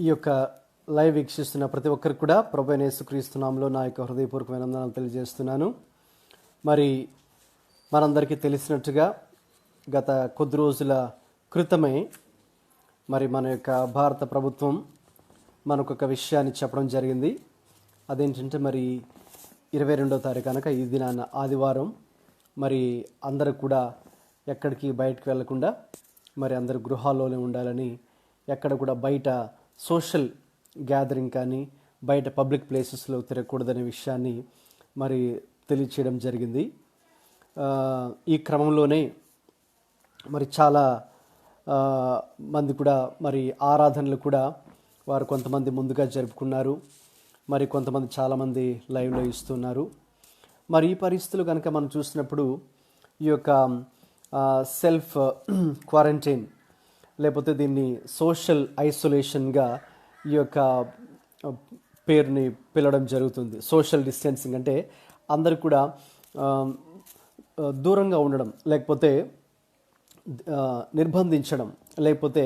ఈ యొక్క లైవ్ వీక్షిస్తున్న ప్రతి ఒక్కరికి కూడా ప్రభువైన యేసుక్రీస్తు నామములో నా యొక్క హృదయపూర్వకమైన వందనాలు తెలియజేస్తున్నాను. మరి మనందరికీ తెలిసినట్టుగా గత కొద్ది రోజుల క్రితమే మరి మన యొక్క భారత ప్రభుత్వం మనకు ఒక విషయాన్ని చెప్పడం జరిగింది. అదేంటంటే మరి 22వ తారీఖు కనుక ఈ దినాన ఆదివారం మరి అందరూ కూడా ఎక్కడికి బయటకు వెళ్లకుండా మరి అందరు గృహాల్లోనే ఉండాలని, ఎక్కడ కూడా బయట సోషల్ గ్యాదరింగ్ కానీ బయట పబ్లిక్ ప్లేసెస్లో తిరగకూడదనే విషయాన్ని మరి తెలియచేయడం జరిగింది. ఈ క్రమంలోనే మరి చాలా మంది కూడా మరి ఆరాధనలు కూడా వారు కొంతమంది ముందుగా జరుపుకున్నారు, మరి కొంతమంది చాలామంది లైవ్లో ఇస్తున్నారు. మరి ఈ పరిస్థితులు కనుక మనం చూసినప్పుడు ఈ యొక్క సెల్ఫ్ క్వారంటైన్ లేకపోతే దీన్ని సోషల్ ఐసోలేషన్గా ఈ యొక్క పేరుని పిలవడం జరుగుతుంది. సోషల్ డిస్టెన్సింగ్ అంటే అందరూ కూడా దూరంగా ఉండడం, లేకపోతే నిర్బంధించడం, లేకపోతే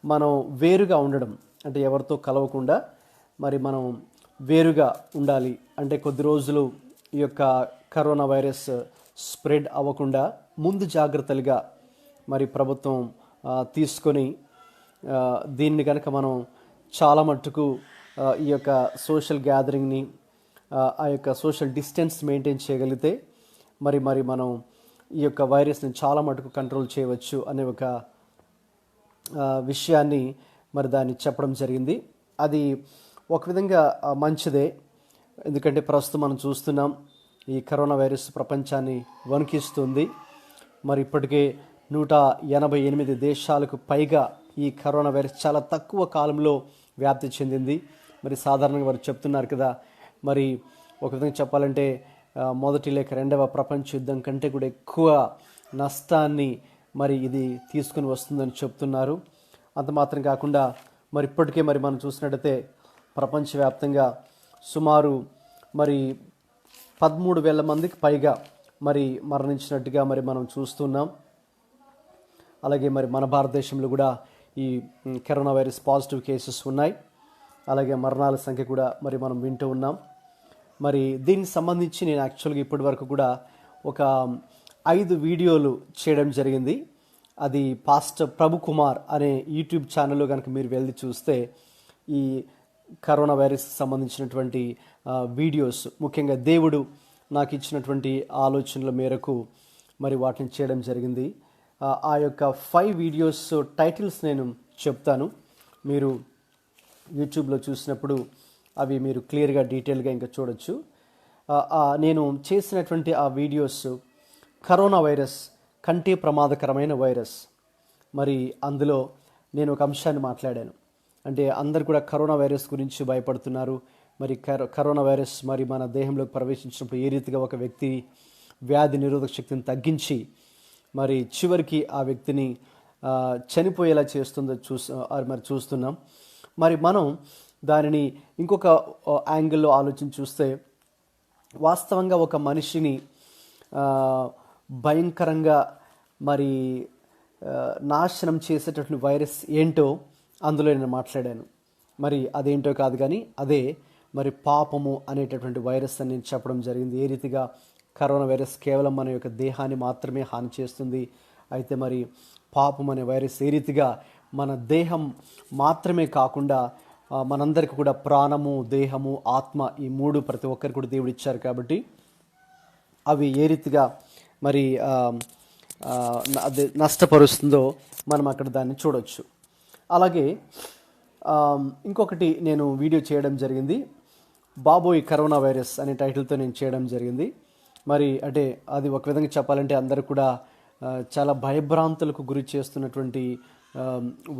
మనం వేరుగా ఉండడం, అంటే ఎవరితో కలవకుండా మరి మనం వేరుగా ఉండాలి. అంటే కొద్ది రోజులు ఈ యొక్క కరోనా వైరస్ స్ప్రెడ్ అవ్వకుండా ముందు జాగ్రత్తలుగా మరి ప్రభుత్వం తీసుకొని దీన్ని కనుక మనం చాలా మట్టుకు ఈ యొక్క సోషల్ గ్యాదరింగ్ని ఆ యొక్క సోషల్ డిస్టెన్స్ మెయింటైన్ చేయగలిగితే మరి మనం ఈ యొక్క వైరస్ని చాలా మటుకు కంట్రోల్ చేయవచ్చు అనే ఒక విషయాన్ని మరి దాన్ని చెప్పడం జరిగింది. అది ఒక విధంగా మంచిదే, ఎందుకంటే ప్రస్తుతం మనం చూస్తున్నాం ఈ కరోనా వైరస్ ప్రపంచాన్ని వణికిస్తుంది. మరి ఇప్పటికే 188 దేశాలకు పైగా ఈ కరోనా వైరస్ చాలా తక్కువ కాలంలో వ్యాప్తి చెందింది. మరి సాధారణంగా వారు చెప్తున్నారు కదా, మరి ఒక విధంగా చెప్పాలంటే మొదటి లేక రెండవ ప్రపంచ యుద్ధం కంటే కూడా ఎక్కువ నష్టాన్ని మరి ఇది తీసుకుని వస్తుందని చెప్తున్నారు. అంత మాత్రం కాకుండా మరి ఇప్పటికే మరి మనం చూసినట్టయితే ప్రపంచవ్యాప్తంగా సుమారు మరి 13,000 మందికి పైగా మరి మరణించినట్టుగా మరి మనం చూస్తున్నాం. అలాగే మరి మన భారతదేశంలో కూడా ఈ కరోనా వైరస్ పాజిటివ్ కేసెస్ ఉన్నాయి. అలాగే మరణాల సంఖ్య కూడా మరి మనం వింటూ ఉన్నాం. మరి దీనికి సంబంధించి నేను యాక్చువల్గా ఇప్పటి వరకు కూడా ఒక 5 వీడియోలు చేయడం జరిగింది. అది పాస్టర్ ప్రభు కుమార్ అనే యూట్యూబ్ ఛానల్లో కనుక మీరు వెళ్ళి చూస్తే ఈ కరోనా వైరస్కి సంబంధించినటువంటి వీడియోస్, ముఖ్యంగా దేవుడు నాకు ఇచ్చినటువంటి ఆలోచనల మేరకు మరి వాటిని చేయడం జరిగింది. ఆ యొక్క 5 వీడియోస్ టైటిల్స్ నేను చెప్తాను. మీరు యూట్యూబ్లో చూసినప్పుడు అవి మీరు క్లియర్గా డీటెయిల్గా ఇంకా చూడొచ్చు. నేను చేసినటువంటి ఆ వీడియోస్ కరోనా వైరస్ కంటే ప్రమాదకరమైన వైరస్. మరి అందులో నేను ఒక అంశాన్ని మాట్లాడాను. అంటే అందరు కూడా కరోనా వైరస్ గురించి భయపడుతున్నారు. మరి కరోనా వైరస్ మరి మన దేహంలోకి ప్రవేశించినప్పుడు ఏ రీతిగా ఒక వ్యక్తి వ్యాధి నిరోధక శక్తిని తగ్గించి మరి చివరికి ఆ వ్యక్తిని చనిపోయేలా చేస్తుందో మరి చూస్తున్నాం. మరి మనం దానిని ఇంకొక యాంగిల్లో ఆలోచన చూస్తే వాస్తవంగా ఒక మనిషిని భయంకరంగా మరి నాశనం చేసేటటువంటి వైరస్ ఏంటో అందులో నేను మాట్లాడాను. మరి అదేంటో కాదు కానీ అదే మరి పాపము అనేటటువంటి వైరస్ అని నేను చెప్పడం జరిగింది. ఏ రీతిగా కరోనా వైరస్ కేవలం మన యొక్క దేహాన్ని మాత్రమే హాని చేస్తుంది, అయితే మరి పాపం అనే వైరస్ ఏ రీతిగా మన దేహం మాత్రమే కాకుండా మనందరికీ కూడా ప్రాణము, దేహము, ఆత్మ ఈ 3 ప్రతి ఒక్కరికి కూడా దేవుడు ఇచ్చారు. కాబట్టి అవి ఏ రీతిగా మరి నష్టపరుస్తుందో మనం అక్కడ దాన్ని చూడవచ్చు. అలాగే ఇంకొకటి నేను వీడియో చేయడం జరిగింది, బాబోయ్ కరోనా వైరస్ అనే టైటిల్తో నేను చేయడం జరిగింది. మరి అంటే అది ఒక విధంగా చెప్పాలంటే అందరూ కూడా చాలా భయభ్రాంతులకు గురి చేస్తున్నటువంటి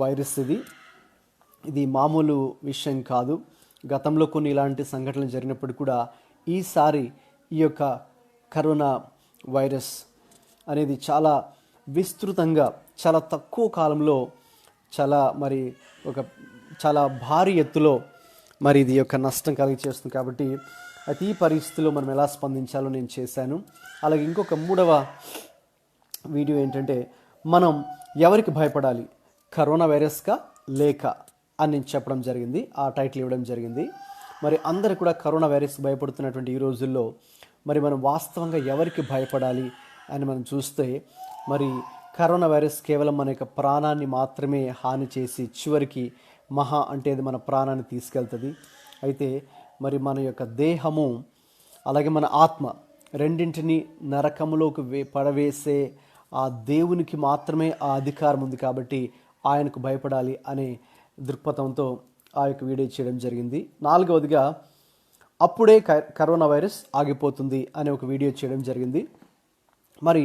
వైరస్ ఇది మామూలు విషయం కాదు. గతంలో కొన్ని ఇలాంటి సంఘటనలు జరిగినప్పుడు కూడా ఈసారి ఈ యొక్క కరోనా వైరస్ అనేది చాలా విస్తృతంగా చాలా తక్కువ కాలంలో చాలా భారీ ఎత్తులో మరి ఇది యొక్క నష్టం కలిగి చేస్తుంది. కాబట్టి అయితే ఈ పరిస్థితిలో మనం ఎలా స్పందించాలో నేను చేశాను. అలాగే ఇంకొక 3వ వీడియో ఏంటంటే మనం ఎవరికి భయపడాలి, కరోనా వైరస్కా లేక అని నేను చెప్పడం జరిగింది, ఆ టైటిల్ ఇవ్వడం జరిగింది. మరి అందరూ కూడా కరోనా వైరస్ భయపడుతున్నటువంటి ఈ రోజుల్లో మరి మనం వాస్తవంగా ఎవరికి భయపడాలి అని మనం చూస్తే, మరి కరోనా వైరస్ కేవలం మన యొక్క ప్రాణాన్ని మాత్రమే హాని చేసి చివరికి మహా అంటే అది మన ప్రాణాన్ని తీసుకెళ్తుంది. అయితే మరి మన యొక్క దేహము అలాగే మన ఆత్మ రెండింటిని నరకములోకి పడవేసే ఆ దేవునికి మాత్రమే ఆ అధికారం ఉంది. కాబట్టి ఆయనకు భయపడాలి అనే దృక్పథంతో ఆ యొక్క వీడియో చేయడం జరిగింది. 4వదిగా అప్పుడే కరోనా వైరస్ ఆగిపోతుంది అనే ఒక వీడియో చేయడం జరిగింది. మరి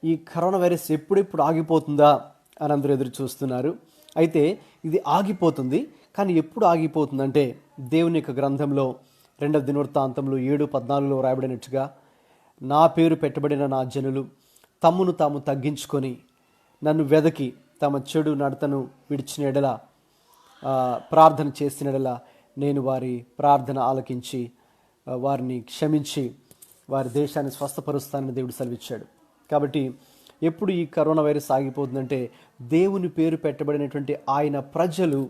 ఈ కరోనా వైరస్ ఎప్పుడెప్పుడు ఆగిపోతుందా అని అందరూ ఎదురు చూస్తున్నారు. అయితే ఇది ఆగిపోతుంది, కానీ ఎప్పుడు ఆగిపోతుందంటే దేవుని యొక్క గ్రంథంలో 2వ దినవృత్తాంతంలో 7:14 రాయబడినట్టుగా, నా పేరు పెట్టబడిన నా జనులు తమ్మును తాము తగ్గించుకొని నన్ను వెదకి తమ చెడు నడతను విడిచిన ఎడల, ప్రార్థన చేసిన ఎడల నేను వారి ప్రార్థన ఆలకించి వారిని క్షమించి వారి దేశాన్ని స్వస్థపరుస్తానని దేవుడు సెలవిచ్చాడు. కాబట్టి ఎప్పుడు ఈ కరోనా వైరస్ ఆగిపోతుందంటే దేవుని పేరు పెట్టబడినటువంటి ఆయన ప్రజలు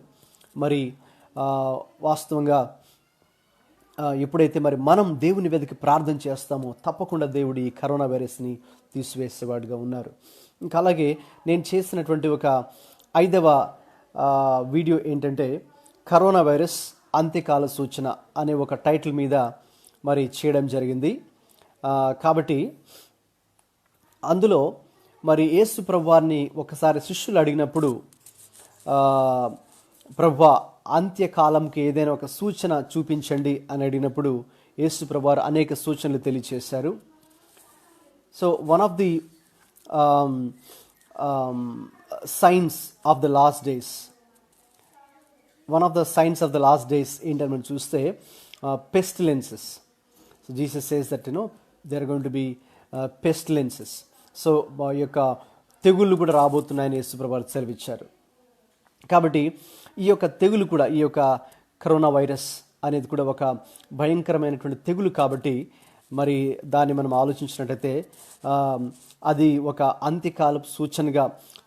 మరి వాస్తవంగా ఎప్పుడైతే మరి మనం దేవుని వెతికి ప్రార్థన చేస్తామో తప్పకుండా దేవుడు ఈ కరోనా వైరస్ని తీసివేసేవాడుగా ఉన్నారు. ఇంకా అలాగే నేను చేసినటువంటి ఒక 5వ వీడియో ఏంటంటే కరోనా వైరస్ అంత్యకాల సూచన అనే ఒక టైటిల్ మీద మరి చేయడం జరిగింది. కాబట్టి అందులో మరి యేసు ప్రభువారిని ఒకసారి శిష్యులు అడిగినప్పుడు, ప్రభువా అంత్యకాలంకి ఏదైనా ఒక సూచన చూపించండి అని అడిగినప్పుడు యేసు ప్రభువారు అనేక సూచనలు తెలియచేశారు. So one of the signs of the last days, ఏంటని మనం చూస్తే pestilences. So Jesus says that there are going to be pestilences. So ఈ యొక్క తెగుళ్ళు కూడా రాబోతున్నాయని యేసు ప్రభువారు సెలవిచ్చారు. కాబట్టి ఈ యొక్క తెగులు కూడా, ఈ యొక్క కరోనా వైరస్ అనేది కూడా ఒక భయంకరమైనటువంటి తెగులు. కాబట్టి మరి దాన్ని మనం ఆలోచించినట్టయితే అది ఒక అంత్యకాలపు సూచనగా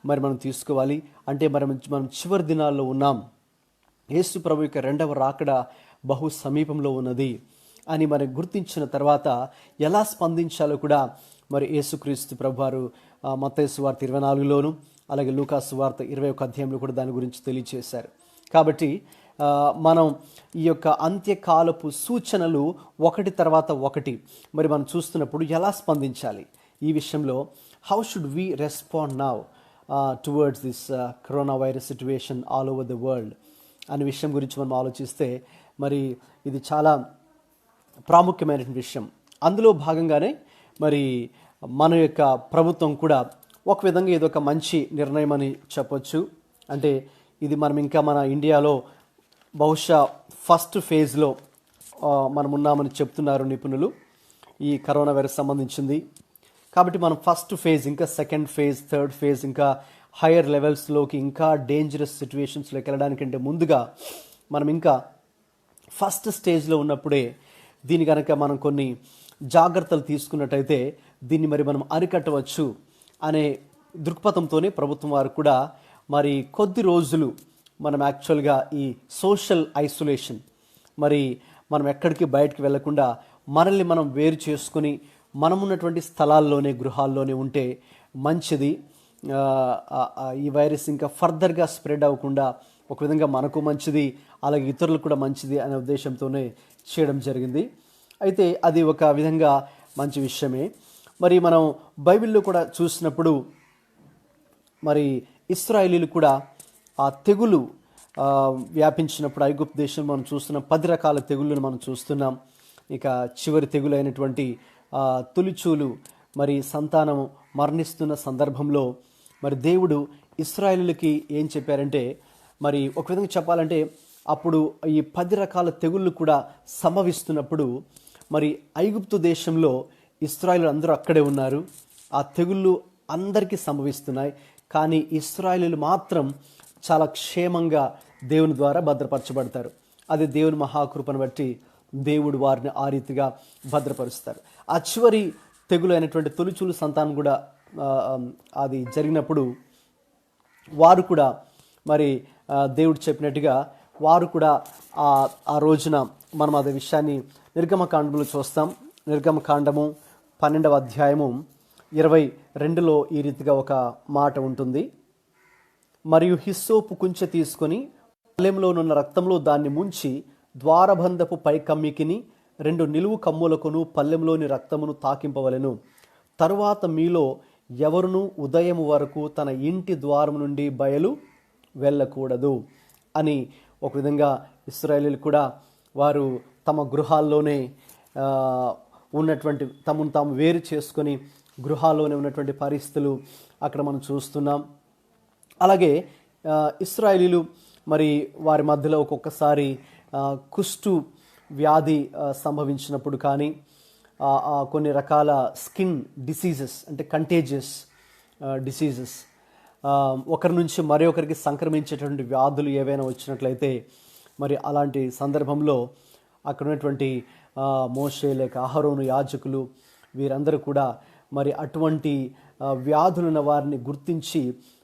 మరి మనం తీసుకోవాలి. అంటే మనం చివరి దినాల్లో ఉన్నాం, యేసు ప్రభు యొక్క 2వ రాకడ బహు సమీపంలో ఉన్నది అని మరి గుర్తించిన తర్వాత ఎలా స్పందించాలో కూడా మరి యేసుక్రీస్తు ప్రభువారు మత్తయి సువార్త 24లోను అలాగే లూకా సువార్త 21 అధ్యాయంలో కూడా దాని గురించి తెలియచేశారు. కాబట్టి మనం ఈ యొక్క అంత్యకాలపు సూచనలు ఒకటి తర్వాత ఒకటి మరి మనం చూస్తున్నప్పుడు ఎలా స్పందించాలి ఈ విషయంలో, how should we respond now towards this corona virus situation all over the world అనే విషయం గురించి మనం ఆలోచిస్తే మరి ఇది చాలా ప్రాముఖ్యమైనటువంటి విషయం. అందులో భాగంగానే మరి మన యొక్క ప్రభుత్వం కూడా ఒక విధంగా ఇది ఒక మంచి నిర్ణయం అని చెప్పొచ్చు. అంటే ఇది మనం ఇంకా మన ఇండియాలో బహుశా ఫస్ట్ ఫేజ్లో మనం ఉన్నామని చెప్తున్నారు నిపుణులు ఈ కరోనా వైరస్ సంబంధించింది. కాబట్టి మనం ఫస్ట్ ఫేజ్, ఇంకా సెకండ్ ఫేజ్, థర్డ్ ఫేజ్, ఇంకా హయ్యర్ లెవెల్స్లోకి, ఇంకా డేంజరస్ సిచ్యువేషన్స్లోకి వెళ్ళడానికంటే ముందుగా మనం ఇంకా ఫస్ట్ స్టేజ్లో ఉన్నప్పుడే దీని కనుక మనం కొన్ని జాగ్రత్తలు తీసుకున్నట్టయితే దీన్ని మరి మనం అరికట్టవచ్చు అనే దృక్పథంతోనే ప్రభుత్వం వారు కూడా మరి కొద్ది రోజులు మనం యాక్చువల్గా ఈ సోషల్ ఐసోలేషన్, మరి మనం ఎక్కడికి బయటకు వెళ్లకుండా మనల్ని మనం వేరు చేసుకుని మనం ఉన్నటువంటి స్థలాల్లోనే, గృహాల్లోనే ఉంటే మంచిది. ఈ వైరస్ ఇంకా ఫర్దర్గా స్ప్రెడ్ అవ్వకుండా ఒక విధంగా మనకు మంచిది, అలాగే ఇతరులకు కూడా మంచిది అనే ఉద్దేశంతోనే చేయడం జరిగింది. అయితే అది ఒక విధంగా మంచి విషయమే. మరి మనం బైబిల్లో కూడా చూసినప్పుడు మరి ఇశ్రాయేలీలు కూడా ఆ తెగులు వ్యాపించినప్పుడు ఐగుప్తు దేశం మనం చూస్తున్నాం, 10 రకాల తెగుళ్ళను మనం చూస్తున్నాం. ఇక చివరి తెగులు అయినటువంటి తొలిచూలు మరి సంతానం మరణిస్తున్న సందర్భంలో మరి దేవుడు ఇశ్రాయేలీలకి ఏం చెప్పారంటే, మరి ఒక విధంగా చెప్పాలంటే అప్పుడు ఈ 10 రకాల తెగుళ్ళు కూడా సంభవిస్తున్నప్పుడు మరి ఐగుప్తు దేశంలో ఇశ్రాయేలీలు అందరూ అక్కడే ఉన్నారు. ఆ తెగుళ్ళు అందరికీ సంభవిస్తున్నాయి, కానీ ఇశ్రాయేలీలు మాత్రం చాలా క్షేమంగా దేవుని ద్వారా భద్రపరచబడతారు. అది దేవుని మహాకృపను బట్టి దేవుడు వారిని ఆ రీతిగా భద్రపరుస్తారు. ఆ చివరి తెగులు అయినటువంటి తొలిచూలు సంతానం కూడా అది జరిగినప్పుడు వారు కూడా మరి దేవుడు చెప్పినట్టుగా వారు కూడా ఆ రోజున మనం అదే విషయాన్ని నిర్గమకాండంలో చూస్తాం. నిర్గమకాండము 12వ అధ్యాయము 22లో ఈ రీతిగా ఒక మాట ఉంటుంది. మరియు హిస్సోపు కుంచె తీసుకొని పళ్ళెంలోనున్న రక్తంలో దాన్ని ముంచి ద్వారబంధపు పై కమ్మికిని 2 నిలువు కమ్ములకును పళ్ళెంలోని రక్తమును తాకింపవలెను. తరువాత మీలో ఎవరునూ ఉదయం వరకు తన ఇంటి ద్వారం నుండి బయలు వెళ్ళకూడదు అని ఒక విధంగా ఇశ్రాయేలీయులు కూడా వారు తమ గృహాల్లోనే ఉన్నటువంటి తమను తాము వేరు చేసుకొని గృహాల్లోనే ఉన్నటువంటి పరిస్థితులు అక్కడ మనం చూస్తున్నాం. అలాగే ఇశ్రాయేలీయులు మరి వారి మధ్యలో ఒక్కొక్కసారి కుష్టు వ్యాధి సంభవించినప్పుడు కానీ కొన్ని రకాల స్కిన్ డిసీజెస్ అంటే కంటేజియస్ డిసీజెస్ ఒకరి నుంచి మరొకరికి సంక్రమించేటువంటి వ్యాధులు ఏవైనా వచ్చినట్లయితే మరి అలాంటి సందర్భంలో అక్కడ ఉన్నటువంటి మోషే లేక అహరోను యాజకులు వీరందరూ కూడా మరి అటువంటి వ్యాధులున్న వారిని గుర్తించి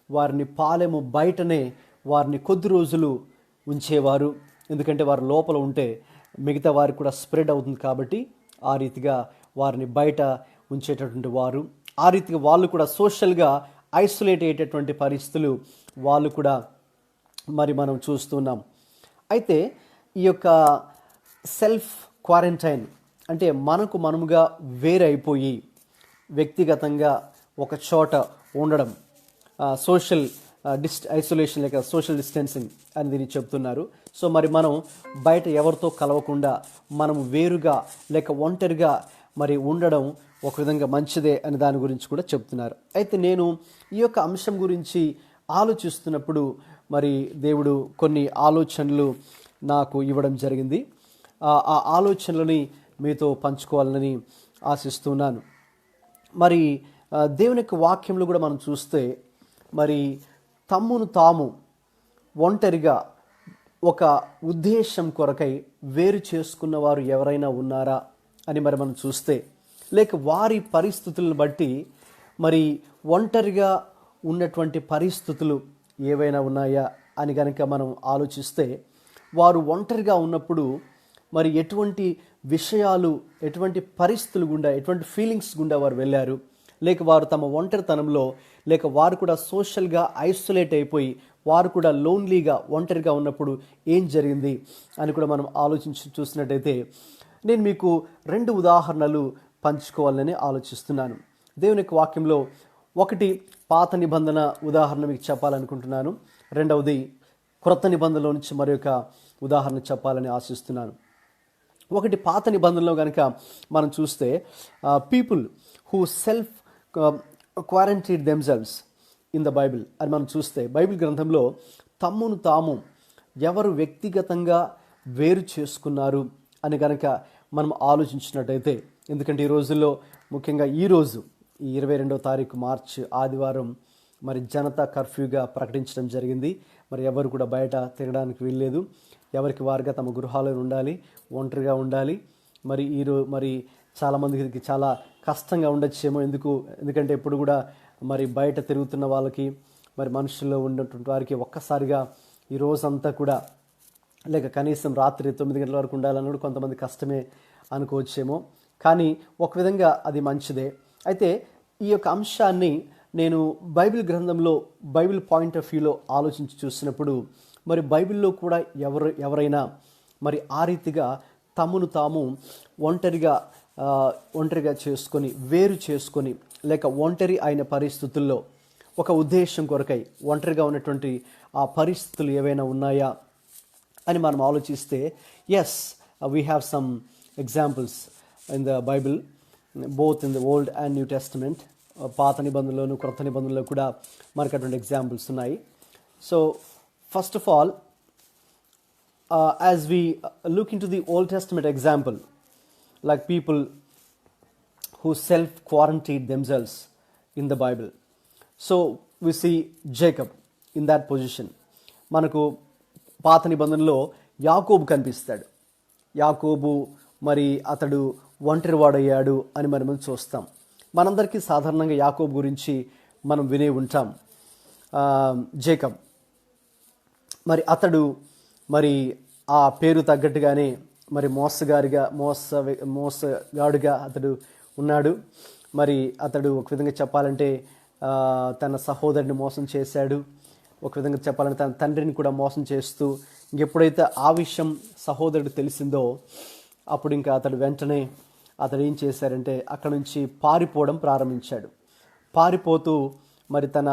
వారిని పాలెము బయటనే వారిని కొద్ది రోజులు ఉంచేవారు. ఎందుకంటే వారు లోపల ఉంటే మిగతా వారికి కూడా స్ప్రెడ్ అవుతుంది కాబట్టి ఆ రీతిగా వారిని బయట ఉంచేటటువంటి వారు. ఆ రీతిగా వాళ్ళు కూడా సోషల్గా ఐసోలేట్ అయ్యేటటువంటి పరిస్థితులు వాళ్ళు కూడా మరి మనం చూస్తున్నాం. అయితే ఈ యొక్క సెల్ఫ్ క్వారంటైన్ అంటే మనముగా వేరైపోయి వ్యక్తిగతంగా ఒక చోట ఉండడం, సోషల్ ఐసోలేషన్ లేక సోషల్ డిస్టెన్సింగ్ అని దీన్ని చెప్తున్నారు. సో మరి మనం బయట ఎవరితో కలవకుండా మనం వేరుగా లేక ఒంటరిగా మరి ఉండడం ఒక విధంగా మంచిదే అని దాని గురించి కూడా చెప్తున్నారు. అయితే నేను ఈ యొక్క అంశం గురించి ఆలోచిస్తున్నప్పుడు మరి దేవుడు కొన్ని ఆలోచనలు నాకు ఇవ్వడం జరిగింది. ఆ ఆలోచనలని మీతో పంచుకోవాలని ఆశిస్తున్నాను. మరి దేవుని యొక్క వాక్యంలో కూడా మనం చూస్తే మరి తమ్మును తాము ఒంటరిగా ఒక ఉద్దేశం కొరకై వేరు చేసుకున్న వారు ఎవరైనా ఉన్నారా అని మరి మనం చూస్తే, లేక వారి పరిస్థితులను బట్టి మరి ఒంటరిగా ఉన్నటువంటి పరిస్థితులు ఏవైనా ఉన్నాయా అని కనుక మనం ఆలోచిస్తే, వారు ఒంటరిగా ఉన్నప్పుడు మరి ఎటువంటి విషయాలు, ఎటువంటి పరిస్థితులు గుండా, ఎటువంటి ఫీలింగ్స్ గుండా వారు వెళ్ళారు, లేక వారు తమ ఒంటరితనంలో లేక వారు కూడా సోషల్గా ఐసోలేట్ అయిపోయి వారు కూడా లోన్లీగా ఒంటరిగా ఉన్నప్పుడు ఏం జరిగింది అని కూడా మనం ఆలోచించి చూసినట్టయితే నేను మీకు 2 ఉదాహరణలు పంచుకోవాలని ఆలోచిస్తున్నాను. దేవుని యొక్క వాక్యంలో ఒకటి పాత నిబంధన ఉదాహరణ మీకు చెప్పాలనుకుంటున్నాను. రెండవది క్రొత్త నిబంధనలో నుంచి మరొక ఉదాహరణ చెప్పాలని ఆశిస్తున్నాను. ఒకటి పాత నిబంధనలో కనుక మనం చూస్తే people who self quarantine themselves in the Bible అని మనం చూస్తే, బైబిల్ గ్రంథంలో తమ్మును తాము ఎవరు వ్యక్తిగతంగా వేరు చేసుకున్నారు అని కనుక మనం ఆలోచించినట్టయితే, ఎందుకంటే ఈ రోజుల్లో ముఖ్యంగా ఈరోజు ఈ 22వ తారీఖు మార్చి ఆదివారం మరి జనతా కర్ఫ్యూగా ప్రకటించడం జరిగింది. మరి ఎవరు కూడా బయట తిరగడానికి వీల్లేదు, ఎవరికి వారుగా తమ గృహాల్లో ఉండాలి, ఒంటరిగా ఉండాలి. మరి చాలామందికి చాలా కష్టంగా ఉండొచ్చేమో. ఎందుకంటే ఇప్పుడు కూడా మరి బయట తిరుగుతున్న వాళ్ళకి మరి మనుషుల్లో ఉన్నటువంటి వారికి ఒక్కసారిగా ఈ రోజంతా కూడా లేక కనీసం రాత్రి 9 గంటల వరకు ఉండాలని కూడా కొంతమంది కష్టమే అనుకోవచ్చేమో. కానీ ఒక విధంగా అది మంచిదే. అయితే ఈ యొక్క అంశాన్ని నేను బైబిల్ గ్రంథంలో బైబిల్ పాయింట్ ఆఫ్ వ్యూలో ఆలోచించి చూసినప్పుడు మరి బైబిల్లో కూడా ఎవరైనా మరి ఆ రీతిగా తమను తాము ఒంటరిగా చేసుకొని వేరు చేసుకొని లేక ఒంటరి అయిన పరిస్థితుల్లో ఒక ఉద్దేశం కొరకై ఒంటరిగా ఉన్నటువంటి ఆ పరిస్థితులు ఏవైనా ఉన్నాయా అని మనం ఆలోచిస్తే, yes, we have some examples in the Bible, both in the old and new testament. పాత నిబంధనలోను క్రొత్త నిబంధనలో కూడా మనకు అటువంటి ఎగ్జాంపుల్స్ ఉన్నాయి. So first of all, as we look into the Old Testament example, like people who self-quarantined themselves in the Bible. So we see Jacob in that position. మనకు పాత నిబంధనలో యాకోబు కనిపిస్తాడు. యాకోబు మరి అతడు ఒంటరివాడయ్యాడు అని మనం చూస్తాం. మనందరికీ సాధారణంగా యాకోబు గురించి మనం వినే ఉంటాం. జేకబ్ మరి అతడు మరి ఆ పేరు తగ్గట్టుగానే మరి మోసగాడుగా అతడు ఉన్నాడు. మరి అతడు ఒక విధంగా చెప్పాలంటే తన సహోదరుని మోసం చేశాడు. ఒక విధంగా చెప్పాలంటే తన తండ్రిని కూడా మోసం చేస్తూ, ఇంకెప్పుడైతే ఆ విషయం సహోదరుడు తెలిసిందో అప్పుడు ఇంకా అతడు వెంటనే అతడు ఏం చేశారంటే అక్కడ నుంచి పారిపోవడం ప్రారంభించాడు. పారిపోతూ మరి తన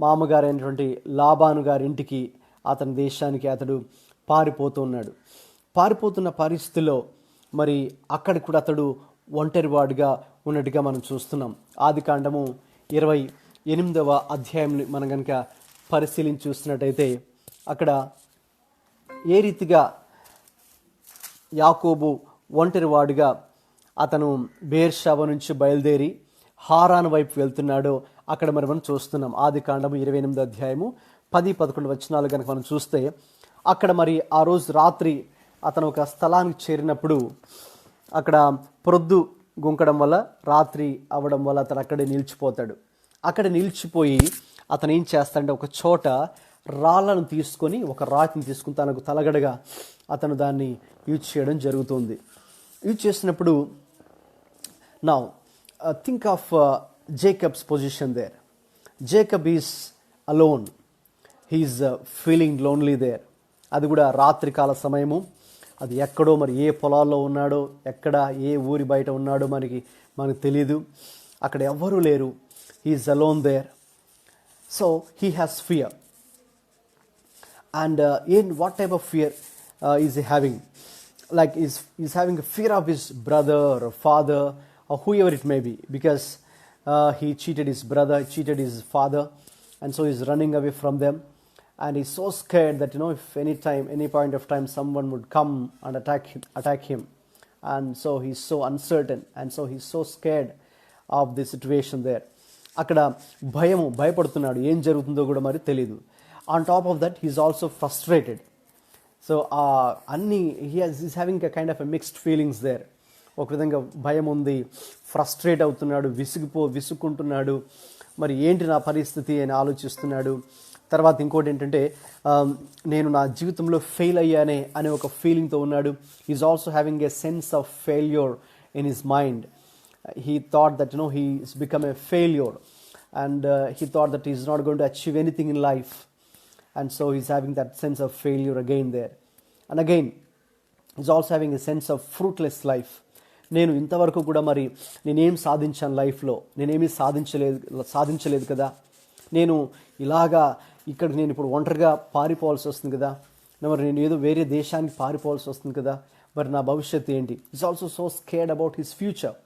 మామగారైనటువంటి లాబాను గారి ఇంటికి, అతని దేశానికి అతడు పారిపోతూ ఉన్నాడు. పారిపోతున్న పరిస్థితిలో మరి అక్కడ కూడా అతడు ఒంటరివాడుగా ఉన్నట్టుగా మనం చూస్తున్నాం. ఆదికాండము 28వ అధ్యాయం మనం కనుక పరిశీలించి చూస్తున్నట్టయితే అక్కడ ఏ రీతిగా యాకోబు ఒంటరివాడుగా అతను బేర్షాబా నుంచి బయలుదేరి హారాను వైపు వెళ్తున్నాడో అక్కడ మరి మనం చూస్తున్నాం. ఆదికాండము 28వ అధ్యాయము 10-11 వచనాలు కనుక మనం చూస్తే అక్కడ మరి ఆ రోజు రాత్రి అతను ఒక స్థలానికి చేరినప్పుడు అక్కడ ప్రొద్దు గుంకడం వల్ల, రాత్రి అవ్వడం వల్ల అతను అక్కడే నిలిచిపోతాడు. అక్కడ నిలిచిపోయి అతను ఏం చేస్తాడంటే ఒక చోట రాళ్ళను తీసుకొని, ఒక రాతిని తీసుకుని తనకు తలగడగా అతను దాన్ని యూజ్ చేయడం జరుగుతుంది. యూజ్ చేసినప్పుడు now think of Jacob's position there. Jacob is alone, he's feeling lonely there. అది కూడా రాత్రికాల సమయము. అది ఎక్కడో, మరి ఏ పొలాల్లో ఉన్నాడో, ఎక్కడ ఏ ఊరి బయట ఉన్నాడో మనకు తెలీదు. అక్కడ ఎవ్వరూ లేరు. He's alone there. So he has fear. And in what type of fear is he having? Like he's having a fear of his brother or father or whoever it may be, because he cheated his brother, cheated his father, and so he's running away from them. And he's so scared that if any point of time someone would come and attack him, and so he's so uncertain, and so he's so scared of the situation there. అక్కడ భయపడుతున్నాడు, ఏం జరుగుతుందో కూడా మరి తెలీదు. On top of that, he's also frustrated. So he's having a kind of a mixed feelings there. ఒక విధంగా భయం ఉంది, ఫ్రస్ట్రేట్ అవుతున్నాడు, విసుక్కుంటున్నాడు. మరి ఏంటి నా పరిస్థితి అని ఆలోచిస్తున్నాడు. తర్వాత ఇంకోటి ఏంటంటే నేను నా జీవితంలో ఫెయిల్ అయ్యానే అనే ఒక ఫీలింగ్తో ఉన్నాడు. Is also having a sense of failure in his mind. He thought that he's become a failure, and he thought that he's not going to achieve anything in life. And so he's having that sense of failure again there. And again, he's also having a sense of fruitless life. నేను ఇంతవరకు కూడా మరి నేనేం సాధించాను లైఫ్లో, నేనేమీ సాధించలేదు కదా, నేను ఇలాగా ఇక్కడికి నేను ఇప్పుడు ఒంటరిగా పారిపోవాల్సి వస్తుంది కదా, మరి నేను ఏదో వేరే దేశానికి పారిపోవాల్సి వస్తుంది కదా, మరి నా భవిష్యత్తు ఏంటి? Is also so scared about his future.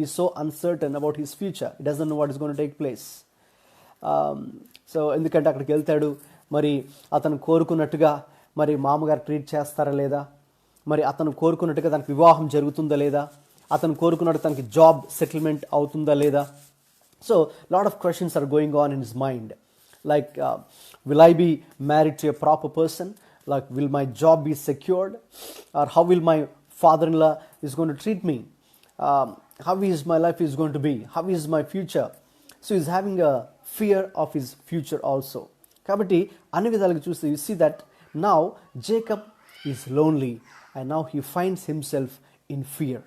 Is so uncertain about his future. It doesn't know what is going to take place. So ఎందుకంటే అక్కడికి వెళ్తాడు, మరి అతను కోరుకున్నట్టుగా మరి మామగారు ట్రీట్ చేస్తారా లేదా, మరి అతను కోరుకున్నట్టుగా తనకు వివాహం జరుగుతుందా లేదా, అతను కోరుకున్నట్టు తనకి జాబ్ సెటిల్మెంట్ అవుతుందా లేదా. So lot of questions are going on in his mind. Like will I be married to a proper person, like will my job be secured, or how will my father-in-law is going to treat me, how is my life is going to be, how is my future. So he's having a fear of his future also. Kabatti anni vidhaluga chuste you see that now Jacob is lonely, and now he finds himself in fear,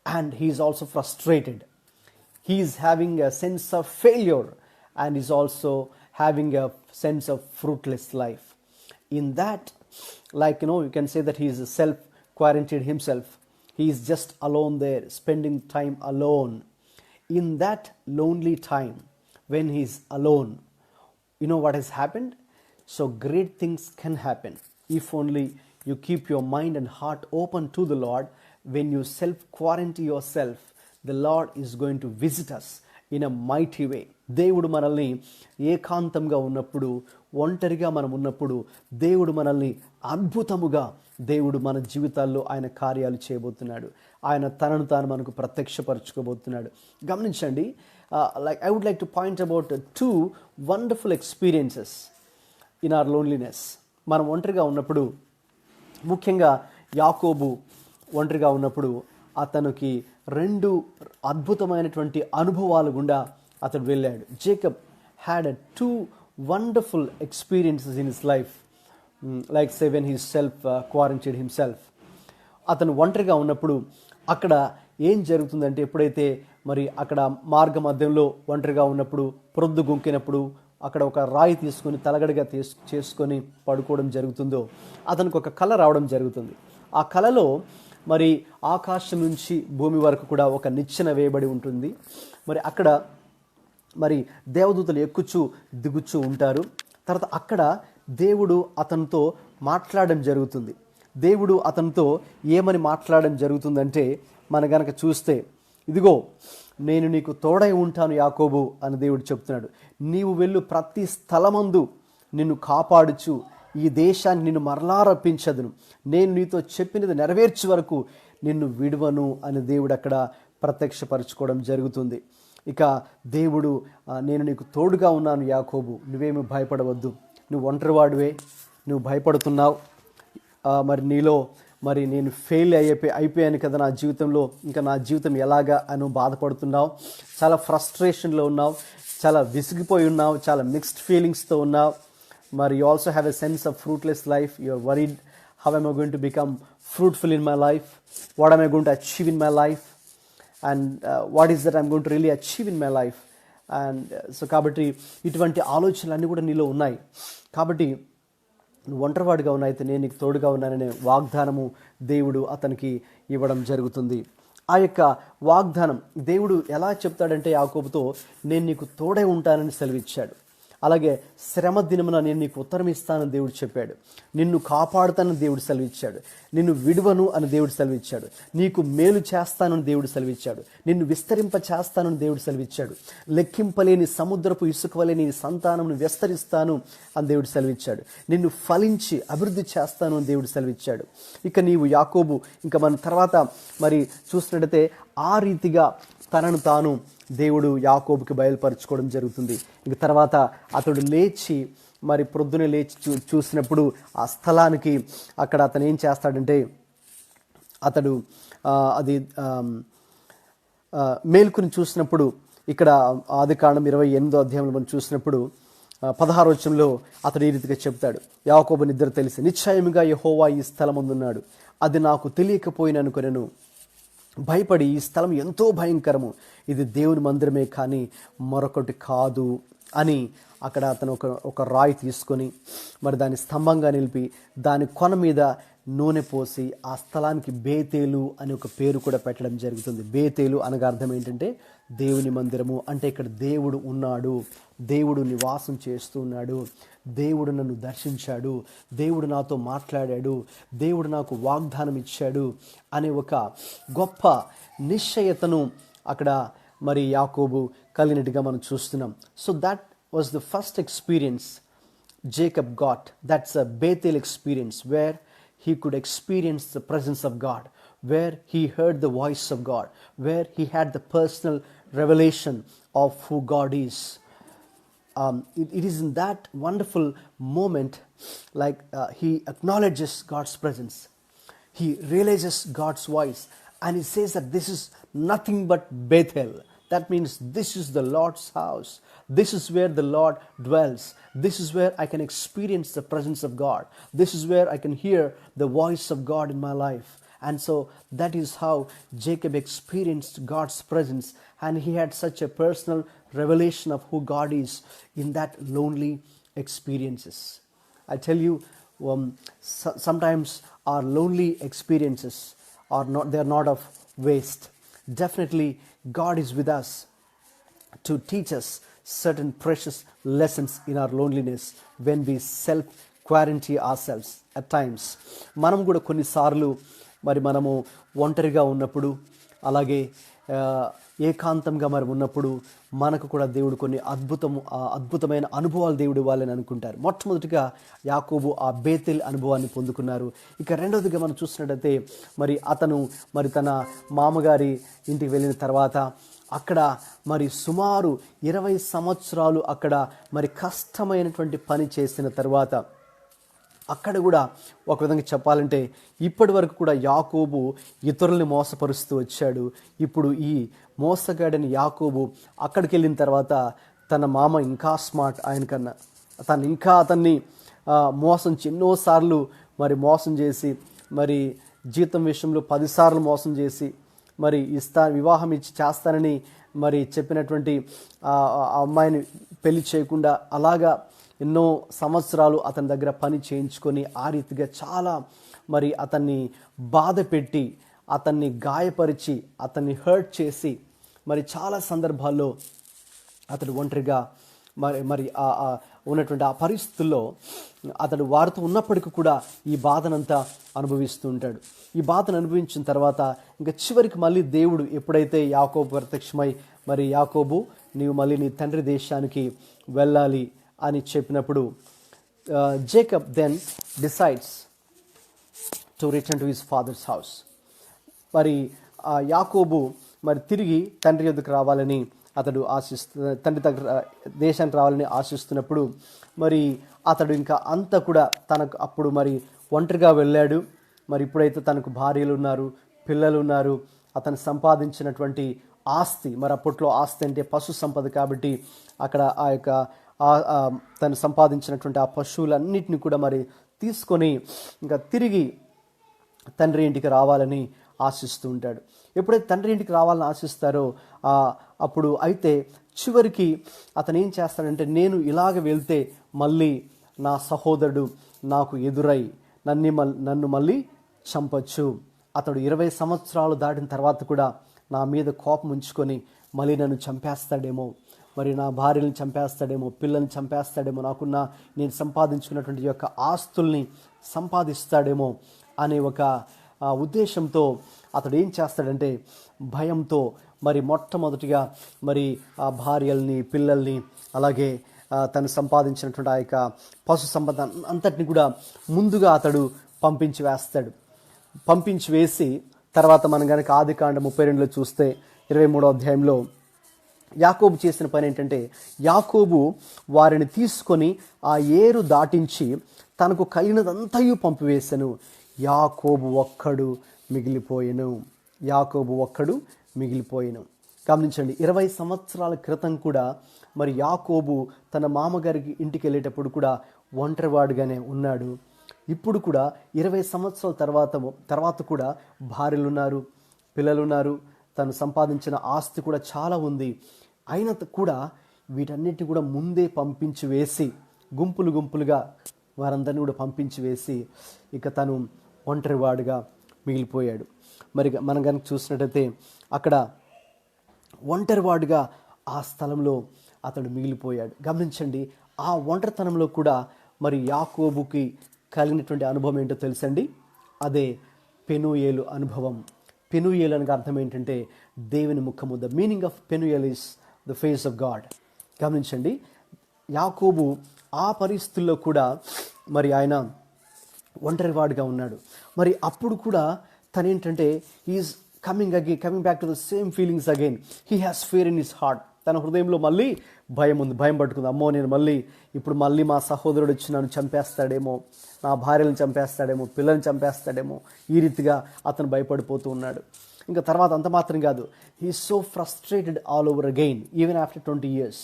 and he is also frustrated. He is having a sense of failure, and is also having a sense of fruitless life. In that, like you can say that he is self-quarantined himself. He is just alone there, spending time alone. In that lonely time, when he is alone, what has happened? So great things can happen if only you keep your mind and heart open to the Lord. When you self-quarantine yourself, the Lord is going to visit us in a mighty way. దేవుడు మనల్ని ఏకాంతంగా ఉన్నప్పుడు, ఒంటరిగా మనం ఉన్నప్పుడు దేవుడు మనల్ని అద్భుతముగా దేవుడు మన జీవితాల్లో ఆయన కార్యాలు చేయబోతున్నాడు. ఆయన తనను తాను మనకు ప్రత్యక్షపరచుకోబోతున్నాడు. గమనించండి, I would like to point about 2 wonderful experiences in our loneliness. మనం ఒంటరిగా ఉన్నప్పుడు, ముఖ్యంగా యాకోబు ఒంటరిగా ఉన్నప్పుడు అతనికి 2 అద్భుతమైనటువంటి అనుభవాలు గుండా అతడు వెళ్ళాడు. Jacob had 2 wonderful experiences in his life. Like say when he self quarantine himself. అతను ఒంటరిగా ఉన్నప్పుడు అక్కడ ఏం జరుగుతుందంటే, ఎప్పుడైతే మరి అక్కడ మార్గ మధ్యంలో ఒంటరిగా ఉన్నప్పుడు, ప్రొద్దు గుంకినప్పుడు అక్కడ ఒక రాయి తీసుకొని తలగడగా చేసుకొని పడుకోవడం జరుగుతుందో, అతనికి ఒక కళ రావడం జరుగుతుంది. ఆ కళలో మరి ఆకాశం నుంచి భూమి వరకు కూడా ఒక నిచ్చెన వేయబడి ఉంటుంది. మరి అక్కడ మరి దేవదూతలు ఎక్కుచూ దిగుచూ ఉంటారు. తర్వాత అక్కడ దేవుడు అతనితో మాట్లాడడం జరుగుతుంది. దేవుడు అతనితో ఏమని మాట్లాడడం జరుగుతుందంటే, మన గనక చూస్తే, ఇదిగో నేను నీకు తోడై ఉంటాను యాకోబు అని దేవుడు చెప్తున్నాడు. నీవు వెళ్ళు ప్రతి స్థలమందు నిన్ను కాపాడుచు ఈ దేశాన్ని నిన్ను మరలా రప్పించదును, నేను నీతో చెప్పినది నెరవేర్చే వరకు నిన్ను విడువను అని దేవుడు అక్కడ ప్రత్యక్షపరచుకోవడం జరుగుతుంది. ఇక దేవుడు నేను నీకు తోడుగా ఉన్నాను యాకోబు, నువ్వేమి భయపడవద్దు, నువ్వు ఒంటరివాడివే, నువ్వు భయపడుతున్నావు, మరి నీలో మరి నేను ఫెయిల్ అయిపోయాను కదా నా జీవితంలో, ఇంకా నా జీవితం ఎలాగా అని బాధపడుతున్నావు, చాలా ఫ్రస్ట్రేషన్లో ఉన్నావు, చాలా విసిగిపోయి ఉన్నావు, చాలా మిక్స్డ్ ఫీలింగ్స్తో ఉన్నావు. మరి you also have a sense of fruitless life. You are worried, how am I going to become fruitful in my life, what am I going to achieve in my life, and what is that I'm going to really achieve in my life. And so కాబట్టి ఇటువంటి ఆలోచనలు కూడా నీలో ఉన్నాయి. కాబట్టి నువ్వు ఒంటరివాడిగా ఉన్నాయితే నేను నీకు తోడుగా ఉన్నాననే వాగ్దానము దేవుడు అతనికి ఇవ్వడం జరుగుతుంది. ఆ యొక్క వాగ్దానం దేవుడు ఎలా చెప్తాడంటే, యాకోబుతో నేను నీకు తోడై ఉంటానని సెలవిచ్చాడు. అలాగే శ్రమ దినమున నేను నీకు ఉత్తరం ఇస్తానని దేవుడు చెప్పాడు. నిన్ను కాపాడుతానని దేవుడు సెలవిచ్చాడు. నిన్ను విడువను అని దేవుడు సెలవిచ్చాడు. నీకు మేలు చేస్తానని దేవుడు సెలవిచ్చాడు. నిన్ను విస్తరింప చేస్తానని దేవుడు సెలవిచ్చాడు. లెక్కింపలేని సముద్రపు ఇసుక వలె నీ సంతానమును విస్తరిస్తాను అని దేవుడు సెలవిచ్చాడు. నిన్ను ఫలించి అభివృద్ధి చేస్తాను అని దేవుడు సెలవిచ్చాడు. ఇక నీవు యాకోబు, ఇంకా మన తర్వాత మరి చూసినట్టయితే ఆ రీతిగా తనను తాను దేవుడు యాకోబుకి బయలుపరచుకోవడం జరుగుతుంది. ఇంక తర్వాత అతడు లేచి మరి ప్రొద్దునే లేచి చూసినప్పుడు ఆ స్థలానికి అక్కడ అతను ఏం చేస్తాడంటే, అతడు అది మేల్కొని చూసినప్పుడు, ఇక్కడ ఆదికాండం 28వ అధ్యాయంలో మనం చూసినప్పుడు 16వ వచనంలో అతడు ఈ రీతిగా చెప్తాడు, యాకోబు నిద్ర తెలిసి నిశ్చయముగా యెహోవా ఈ స్థలమందున్నాడు, అది నాకు తెలియకపోయిననుకొనెను, భయపడి ఈ స్థలం ఎంతో భయంకరము, ఇది దేవుని మందిరమే కానీ మరొకటి కాదు అని అక్కడ అతను ఒక రాయి తీసుకొని మరి దాన్ని స్తంభంగా నిలిపి దాని కొన మీద నూనె పోసి ఆ స్థలానికి బేతేలు అని ఒక పేరు కూడా పెట్టడం జరుగుతుంది. బేతేలు అనగా అర్థం ఏంటంటే దేవుని మందిరము. అంటే ఇక్కడ దేవుడు ఉన్నాడు, దేవుడు నివాసం చేస్తూ ఉన్నాడు, దేవుడు నన్ను దర్శించాడు, దేవుడు నాతో మాట్లాడాడు, దేవుడు నాకు వాగ్దానం ఇచ్చాడు అనే ఒక గొప్ప నిశ్చయతను అక్కడ మరి యాకోబు కలిగినట్టుగా మనం చూస్తున్నాం. So that was the first experience Jacob got. That's a Bethel experience where he could experience the presence of God, where he heard the voice of God, where he had the personal revelation of who God is. It is in that wonderful moment, like he acknowledges God's presence, he realizes God's voice, and he says that this is nothing but Bethel. That means this is the Lord's house. This is where the Lord dwells. This is where I can experience the presence of God. This is where I can hear the voice of God in my life. And so that is how Jacob experienced God's presence, and he had such a personal revelation of who God is in that lonely experiences. I tell you, sometimes our lonely experiences are not, they are not of waste. Definitely God is with us to teach us certain precious lessons in our loneliness when we self-quarantine ourselves at times. మనం కూడా కొన్నిసార్లు మరి మనము ఒంటరిగా ఉన్నప్పుడు, అలాగే ఏకాంతంగా మరి ఉన్నప్పుడు మనకు కూడా దేవుడు కొన్ని అద్భుతమైన అనుభవాలు దేవుడు ఇవ్వాలని అనుకుంటారు. మొట్టమొదటిగా యాకోబు ఆ బేతెల్ అనుభవాన్ని పొందుకున్నారు. ఇక రెండవదిగా మనం చూసినట్టయితే మరి అతను మరి తన మామగారి ఇంటికి వెళ్ళిన తర్వాత అక్కడ మరి సుమారు 20 సంవత్సరాలు అక్కడ మరి కష్టమైనటువంటి పని చేసిన తర్వాత అక్కడ కూడా ఒక విధంగా చెప్పాలంటే ఇప్పటి వరకు కూడా యాకోబు ఇతరుల్ని మోసపరుస్తూ వచ్చాడు. ఇప్పుడు ఈ మోసగాడని యాకోబు అక్కడికి వెళ్ళిన తర్వాత తన మామ ఇంకా స్మార్ట్ ఆయనకన్నా, తను ఇంకా అతన్ని ఎన్నోసార్లు మరి మోసం చేసి, మరి జీతం విషయంలో 10 సార్లు మోసం చేసి, మరి వివాహం ఇచ్చి చేస్తానని మరి చెప్పినటువంటి ఆ అమ్మాయిని పెళ్లి చేయకుండా అలాగా ఎన్నో సంవత్సరాలు అతని దగ్గర పని చేయించుకొని ఆ రీతిగా చాలా మరి అతన్ని బాధ పెట్టి, అతన్ని గాయపరిచి, అతన్ని హర్ట్ చేసి, మరి చాలా సందర్భాల్లో అతడు ఒంటరిగా మరి ఉన్నటువంటి ఆ పరిస్థితుల్లో అతడు వారితో ఉన్నప్పటికీ కూడా ఈ బాధనంతా అనుభవిస్తూ ఉంటాడు. ఈ బాధను అనుభవించిన తర్వాత ఇంకా చివరికి మళ్ళీ దేవుడు ఎప్పుడైతే యాకోబు ప్రత్యక్షమై, మరి యాకోబు నీవు మళ్ళీ నీ తండ్రి దేశానికి వెళ్ళాలి అని చెప్పినప్పుడు, Jacob then decides to return to his father's house. మరి యాకోబు మరి తిరిగి తండ్రి యొద్దకు రావాలని అతడు తండ్రి దగ్గర దేశానికి రావాలని ఆశిస్తున్నప్పుడు, మరి అతడు ఇంకా అంతా కూడా తనకు అప్పుడు మరి ఒంటరిగా వెళ్ళాడు. మరి ఇప్పుడైతే తనకు భార్యలు ఉన్నారు, పిల్లలు ఉన్నారు, అతను సంపాదించినటువంటి ఆస్తి, మరి అప్పట్లో ఆస్తి అంటే పశు సంపద కాబట్టి అక్కడ ఆ యొక్క తను సంపాదించినటువంటి ఆ పశువులన్నిటిని కూడా మరి తీసుకొని ఇంకా తిరిగి తండ్రి ఇంటికి రావాలని ఆశిస్తూ ఉంటాడు. ఎప్పుడైతే తండ్రి ఇంటికి రావాలని ఆశిస్తారో అప్పుడు అయితే చివరికి అతను ఏం చేస్తాడంటే, నేను ఇలాగ వెళ్తే మళ్ళీ నా సహోదరుడు నాకు ఎదురై నన్ను మళ్ళీ చంపచ్చు. అతడు 20 సంవత్సరాలు దాటిన తర్వాత కూడా నా మీద కోపం ఉంచుకొని మళ్ళీ నన్ను చంపేస్తాడేమో, మరి నా భార్యని చంపేస్తాడేమో, పిల్లల్ని చంపేస్తాడేమో, నేను సంపాదించుకున్నటువంటి యొక్క ఆస్తుల్ని సంపాదిస్తాడేమో అనే ఒక ఉద్దేశంతో అతడు ఏం చేస్తాడంటే, భయంతో మరి మొట్టమొదటిగా మరి ఆ భార్యల్ని, పిల్లల్ని, అలాగే తను సంపాదించినటువంటి ఆ యొక్క పశు సంపద అంతటిని కూడా ముందుగా అతడు పంపించి వేసి తర్వాత మనం కనుక ఆదికాండం 32లో చూస్తే 23వ అధ్యాయంలో యాకోబు చేసిన పని ఏంటంటే, యాకోబు వారిని తీసుకొని ఆ ఏరు దాటించి తనకు కలిగినదంతయు పంపివేశను. యాకోబు ఒక్కడు మిగిలిపోయెను. గమనించండి, 20 సంవత్సరాల క్రితం కూడా మరి యాకోబు తన మామగారికి ఇంటికి వెళ్ళేటప్పుడు కూడా ఒంటరివాడుగానే ఉన్నాడు. ఇప్పుడు కూడా 20 సంవత్సరాల తర్వాత కూడా భార్యలు ఉన్నారు, పిల్లలు ఉన్నారు, తను సంపాదించిన ఆస్తి కూడా చాలా ఉంది. అయినా కూడా వీటన్నిటిని కూడా ముందే పంపించి వేసి, గుంపులుగా వారందరినీ కూడా పంపించి వేసి ఇక తను ఒంటరివాడుగా మిగిలిపోయాడు. మరి మనం కనుక చూసినట్టయితే అక్కడ ఒంటరివాడుగా ఆ స్థలంలో అతడు మిగిలిపోయాడు. గమనించండి, ఆ ఒంటరితనంలో కూడా మరి యాకోబుకి కలిగినటువంటి అనుభవం ఏంటో తెలుసండి, అదే పెనూయేలు అనుభవం. పెనూయేలు అనగా అర్థం ఏంటంటే దేవుని ముఖము. The meaning of Penuel is the face of God. గమనించండి, యాకోబు ఆ పరిస్థితుల్లో కూడా మరి ఆయన ఒంటరివాడుగా ఉన్నాడు. మరి అప్పుడు కూడా తనేంటంటే is coming back to the same feelings again. He has fear in his heart. తన హృదయంలో మళ్ళీ భయం పట్టుకుంది. అమ్మో, నేను ఇప్పుడు మళ్ళీ మా సహోదరుడు వచ్చి నన్ను చంపేస్తాడేమో, నా భార్యలను చంపేస్తాడేమో, పిల్లల్ని చంపేస్తాడేమో, ఈ రీతిగా అతను భయపడిపోతూ ఉన్నాడు. ఇంకా తర్వాత అంత మాత్రం కాదు, he is so frustrated all over again even after 20 years.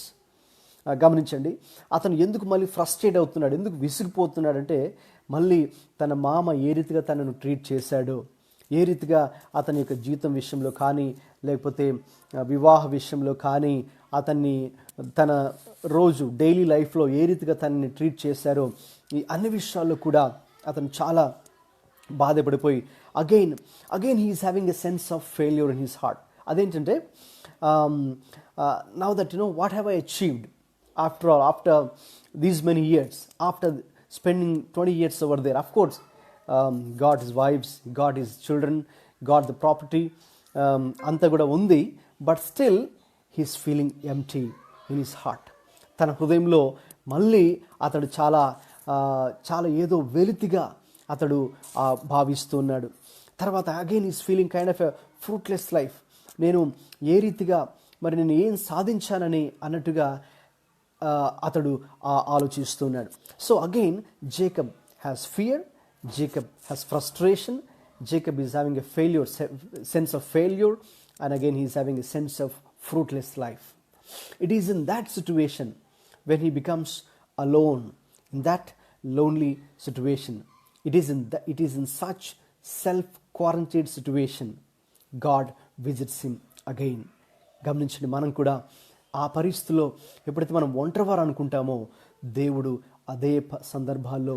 గమనించండి, అతను ఎందుకు మళ్ళీ ఫ్రస్ట్రేట్ అవుతున్నాడు, ఎందుకు విసిగిపోతున్నాడంటే, మళ్ళీ తన మామ ఏ రీతిగా తనను ట్రీట్ చేశాడో, ఏ రీతిగా అతని యొక్క జీవితం విషయంలో కానీ, లేకపోతే వివాహ విషయంలో కానీ, అతన్ని తన రోజు డైలీ లైఫ్లో ఏ రీతిగా తనని ట్రీట్ చేశారో, ఈ అన్ని విషయాల్లో కూడా అతను చాలా బాధపడిపోయి again he is having a sense of failure in his heart. అదేంటంటే, now that what have I achieved after these many years, after spending 20 years over there. Of course, got his wives, got his children, got the property, anta kuda undi, but still he's feeling empty in his heart. తన హృదయంలో మళ్ళీ అతడు చాలా ఏదో వెలితిగా అతడు భావిస్తున్నాడు. తర్వాత again is feeling kind of a fruitless life. నేను ఏ రీతిగా మరి నేను ఏం సాధించానని అన్నట్టుగా అతడు ఆలోచిస్తున్నాడు. So again Jacob has fear, Jacob has frustration, Jacob is having a sense of failure, and again he is having a sense of fruitless life. It is in that situation when he becomes alone, in that lonely situation. It is in such self-quarantined situation God visits him again. గమనించండి, మనం కూడా ఆ పరిస్థితిలో ఎప్పుడైతే మనం ఒంటరివారు అనుకుంటామో దేవుడు అదే సందర్భాల్లో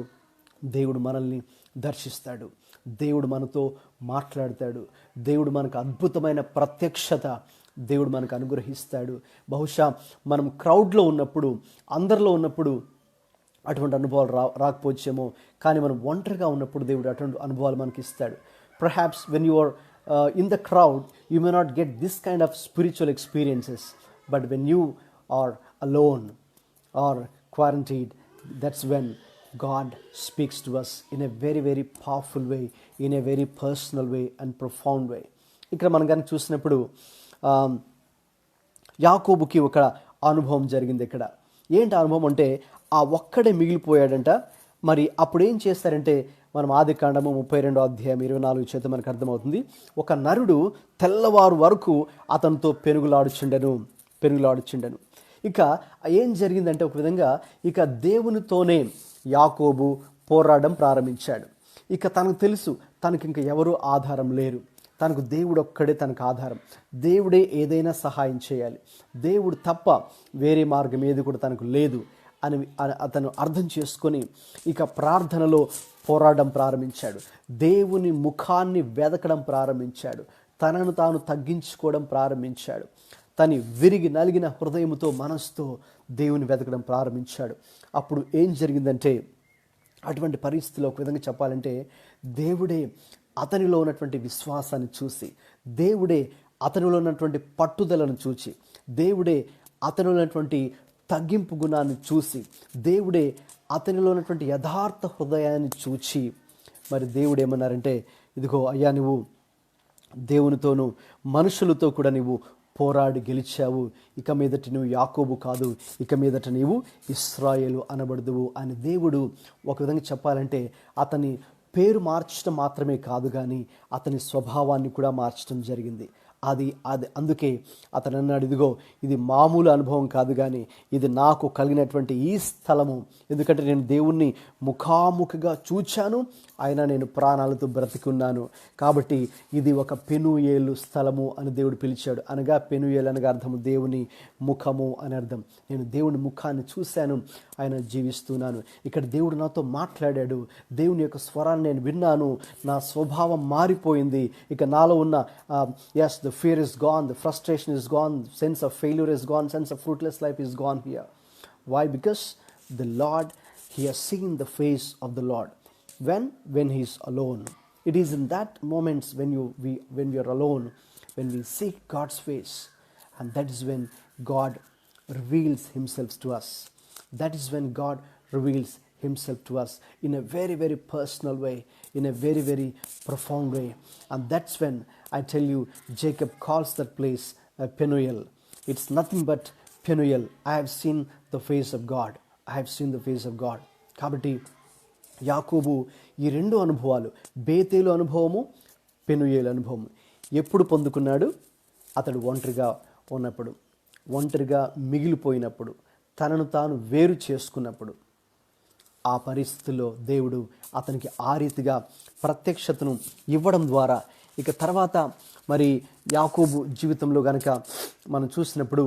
దేవుడు మనల్ని దర్శిస్తాడు. దేవుడు మనతో మాట్లాడతాడు. దేవుడు మనకు అద్భుతమైన ప్రత్యక్షత దేవుడు మనకు అనుగ్రహిస్తాడు. బహుశా మనం క్రౌడ్లో ఉన్నప్పుడు, అందరిలో ఉన్నప్పుడు అటువంటి అనుభవాలు రాకపోవచ్చేమో, కానీ మనం ఒంటరిగా ఉన్నప్పుడు దేవుడు అటువంటి అనుభవాలు మనకి ఇస్తాడు. Perhaps when you are in the crowd, you may not get this kind of spiritual experiences, but when you are alone or quarantined, that's when God speaks to us in a very, very powerful way, in a very personal way and profound way. ఇక్కడ మనం కనుక చూసినప్పుడు యాకోబుకి ఒక అనుభవం జరిగింది. ఇక్కడ ఏంటి అనుభవం అంటే, ఆ ఒక్కడే మిగిలిపోయాడంట. మరి అప్పుడు ఏం చేస్తారంటే, మనం ఆదికాండము 32వ అధ్యాయం 24 చేత మనకు అర్థమవుతుంది. ఒక నరుడు తెల్లవారు వరకు అతనితో పెనుగులాడుచుండెను. ఇక ఏం జరిగిందంటే, ఒక విధంగా ఇక దేవునితోనే యాకోబు పోరాడడం ప్రారంభించాడు. ఇక తనకు తెలుసు, తనకి ఇంకా ఎవరూ ఆధారం లేరు, తనకు దేవుడు ఒక్కడే తనకు ఆధారం, దేవుడే ఏదైనా సహాయం చేయాలి, దేవుడు తప్ప వేరే మార్గం ఏది కూడా తనకు లేదు అని అతను అర్థం చేసుకొని ఇక ప్రార్థనలో పోరాడడం ప్రారంభించాడు. దేవుని ముఖాన్ని వెదకడం ప్రారంభించాడు. తనను తాను తగ్గించుకోవడం ప్రారంభించాడు. తను విరిగి నలిగిన హృదయంతో, మనసుతో దేవుని వెతకడం ప్రారంభించాడు. అప్పుడు ఏం జరిగిందంటే, అటువంటి పరిస్థితిలో ఒక విధంగా చెప్పాలంటే, దేవుడే అతనిలో ఉన్నటువంటి విశ్వాసాన్ని చూసి, దేవుడే అతనిలో ఉన్నటువంటి పట్టుదలను చూచి, దేవుడే అతనిలో ఉన్నటువంటి తగ్గింపు గుణాన్ని చూసి, దేవుడే అతనిలో ఉన్నటువంటి యథార్థ హృదయాన్ని చూచి, మరి దేవుడు ఏమన్నారంటే, ఇదిగో అయ్యా, నువ్వు దేవునితోనూ మనుషులతో కూడా నువ్వు పోరాడి గెలిచావు, ఇక మీదట నువ్వు యాకోబు కాదు, ఇక మీదట నీవు ఇశ్రాయేలు అనబడదువు అని దేవుడు ఒక విధంగా చెప్పాలంటే అతని పేరు మార్చడం మాత్రమే కాదు, కానీ అతని స్వభావాన్ని కూడా మార్చడం జరిగింది. అది అందుకే అతను అన్నాడు, ఇదిగో ఇది మామూలు అనుభవం కాదు, కానీ ఇది నాకు కలిగినటువంటి ఈ స్థలము, ఎందుకంటే నేను దేవుణ్ణి ముఖాముఖిగా చూచాను, అయినా నేను ప్రాణాలతో బ్రతికున్నాను, కాబట్టి ఇది ఒక పెనుయేలు స్థలము అని దేవుడు పిలిచాడు. అనగా పెనుయేలు అనగా అర్థము దేవుని ముఖము అని అర్థం. నేను దేవుని ముఖాన్ని చూశాను, ఆయన జీవిస్తున్నాను. ఇక్కడ దేవుడు నాతో మాట్లాడాడు, దేవుని యొక్క స్వరాన్ని నేను విన్నాను, నా స్వభావం మారిపోయింది. ఇక నాలో ఉన్న the fear is gone, the frustration is gone, sense of failure is gone, sense of fruitless life is gone here. Why? Because the Lord, he has seen the face of the Lord. When he is alone. It is in that moments when we are alone, when we seek God's face, and that is when God reveals himself to us. That is when God reveals himself to us in a very, very personal way, in a very, very profound way. And that's when I tell you, Jacob calls that place Penuel. It's nothing but Penuel. I have seen the face of God. I have seen the face of God. కాబట్టి యాకోబు ఈ రెండు అనుభవాలు, బేతేలు అనుభవము, పెనుయేలు అనుభవము ఎప్పుడు పొందుకున్నాడు? అతడు ఒంటరిగా ఉన్నప్పుడు, ఒంటరిగా మిగిలిపోయినప్పుడు, తనను తాను వేరు చేసుకున్నప్పుడు. ఆ పరిస్థితుల్లో దేవుడు అతనికి ఆ రీతిగా ప్రత్యక్షతను ఇవ్వడం ద్వారా, ఇక తర్వాత మరి యాకోబు జీవితంలో కనుక మనం చూసినప్పుడు,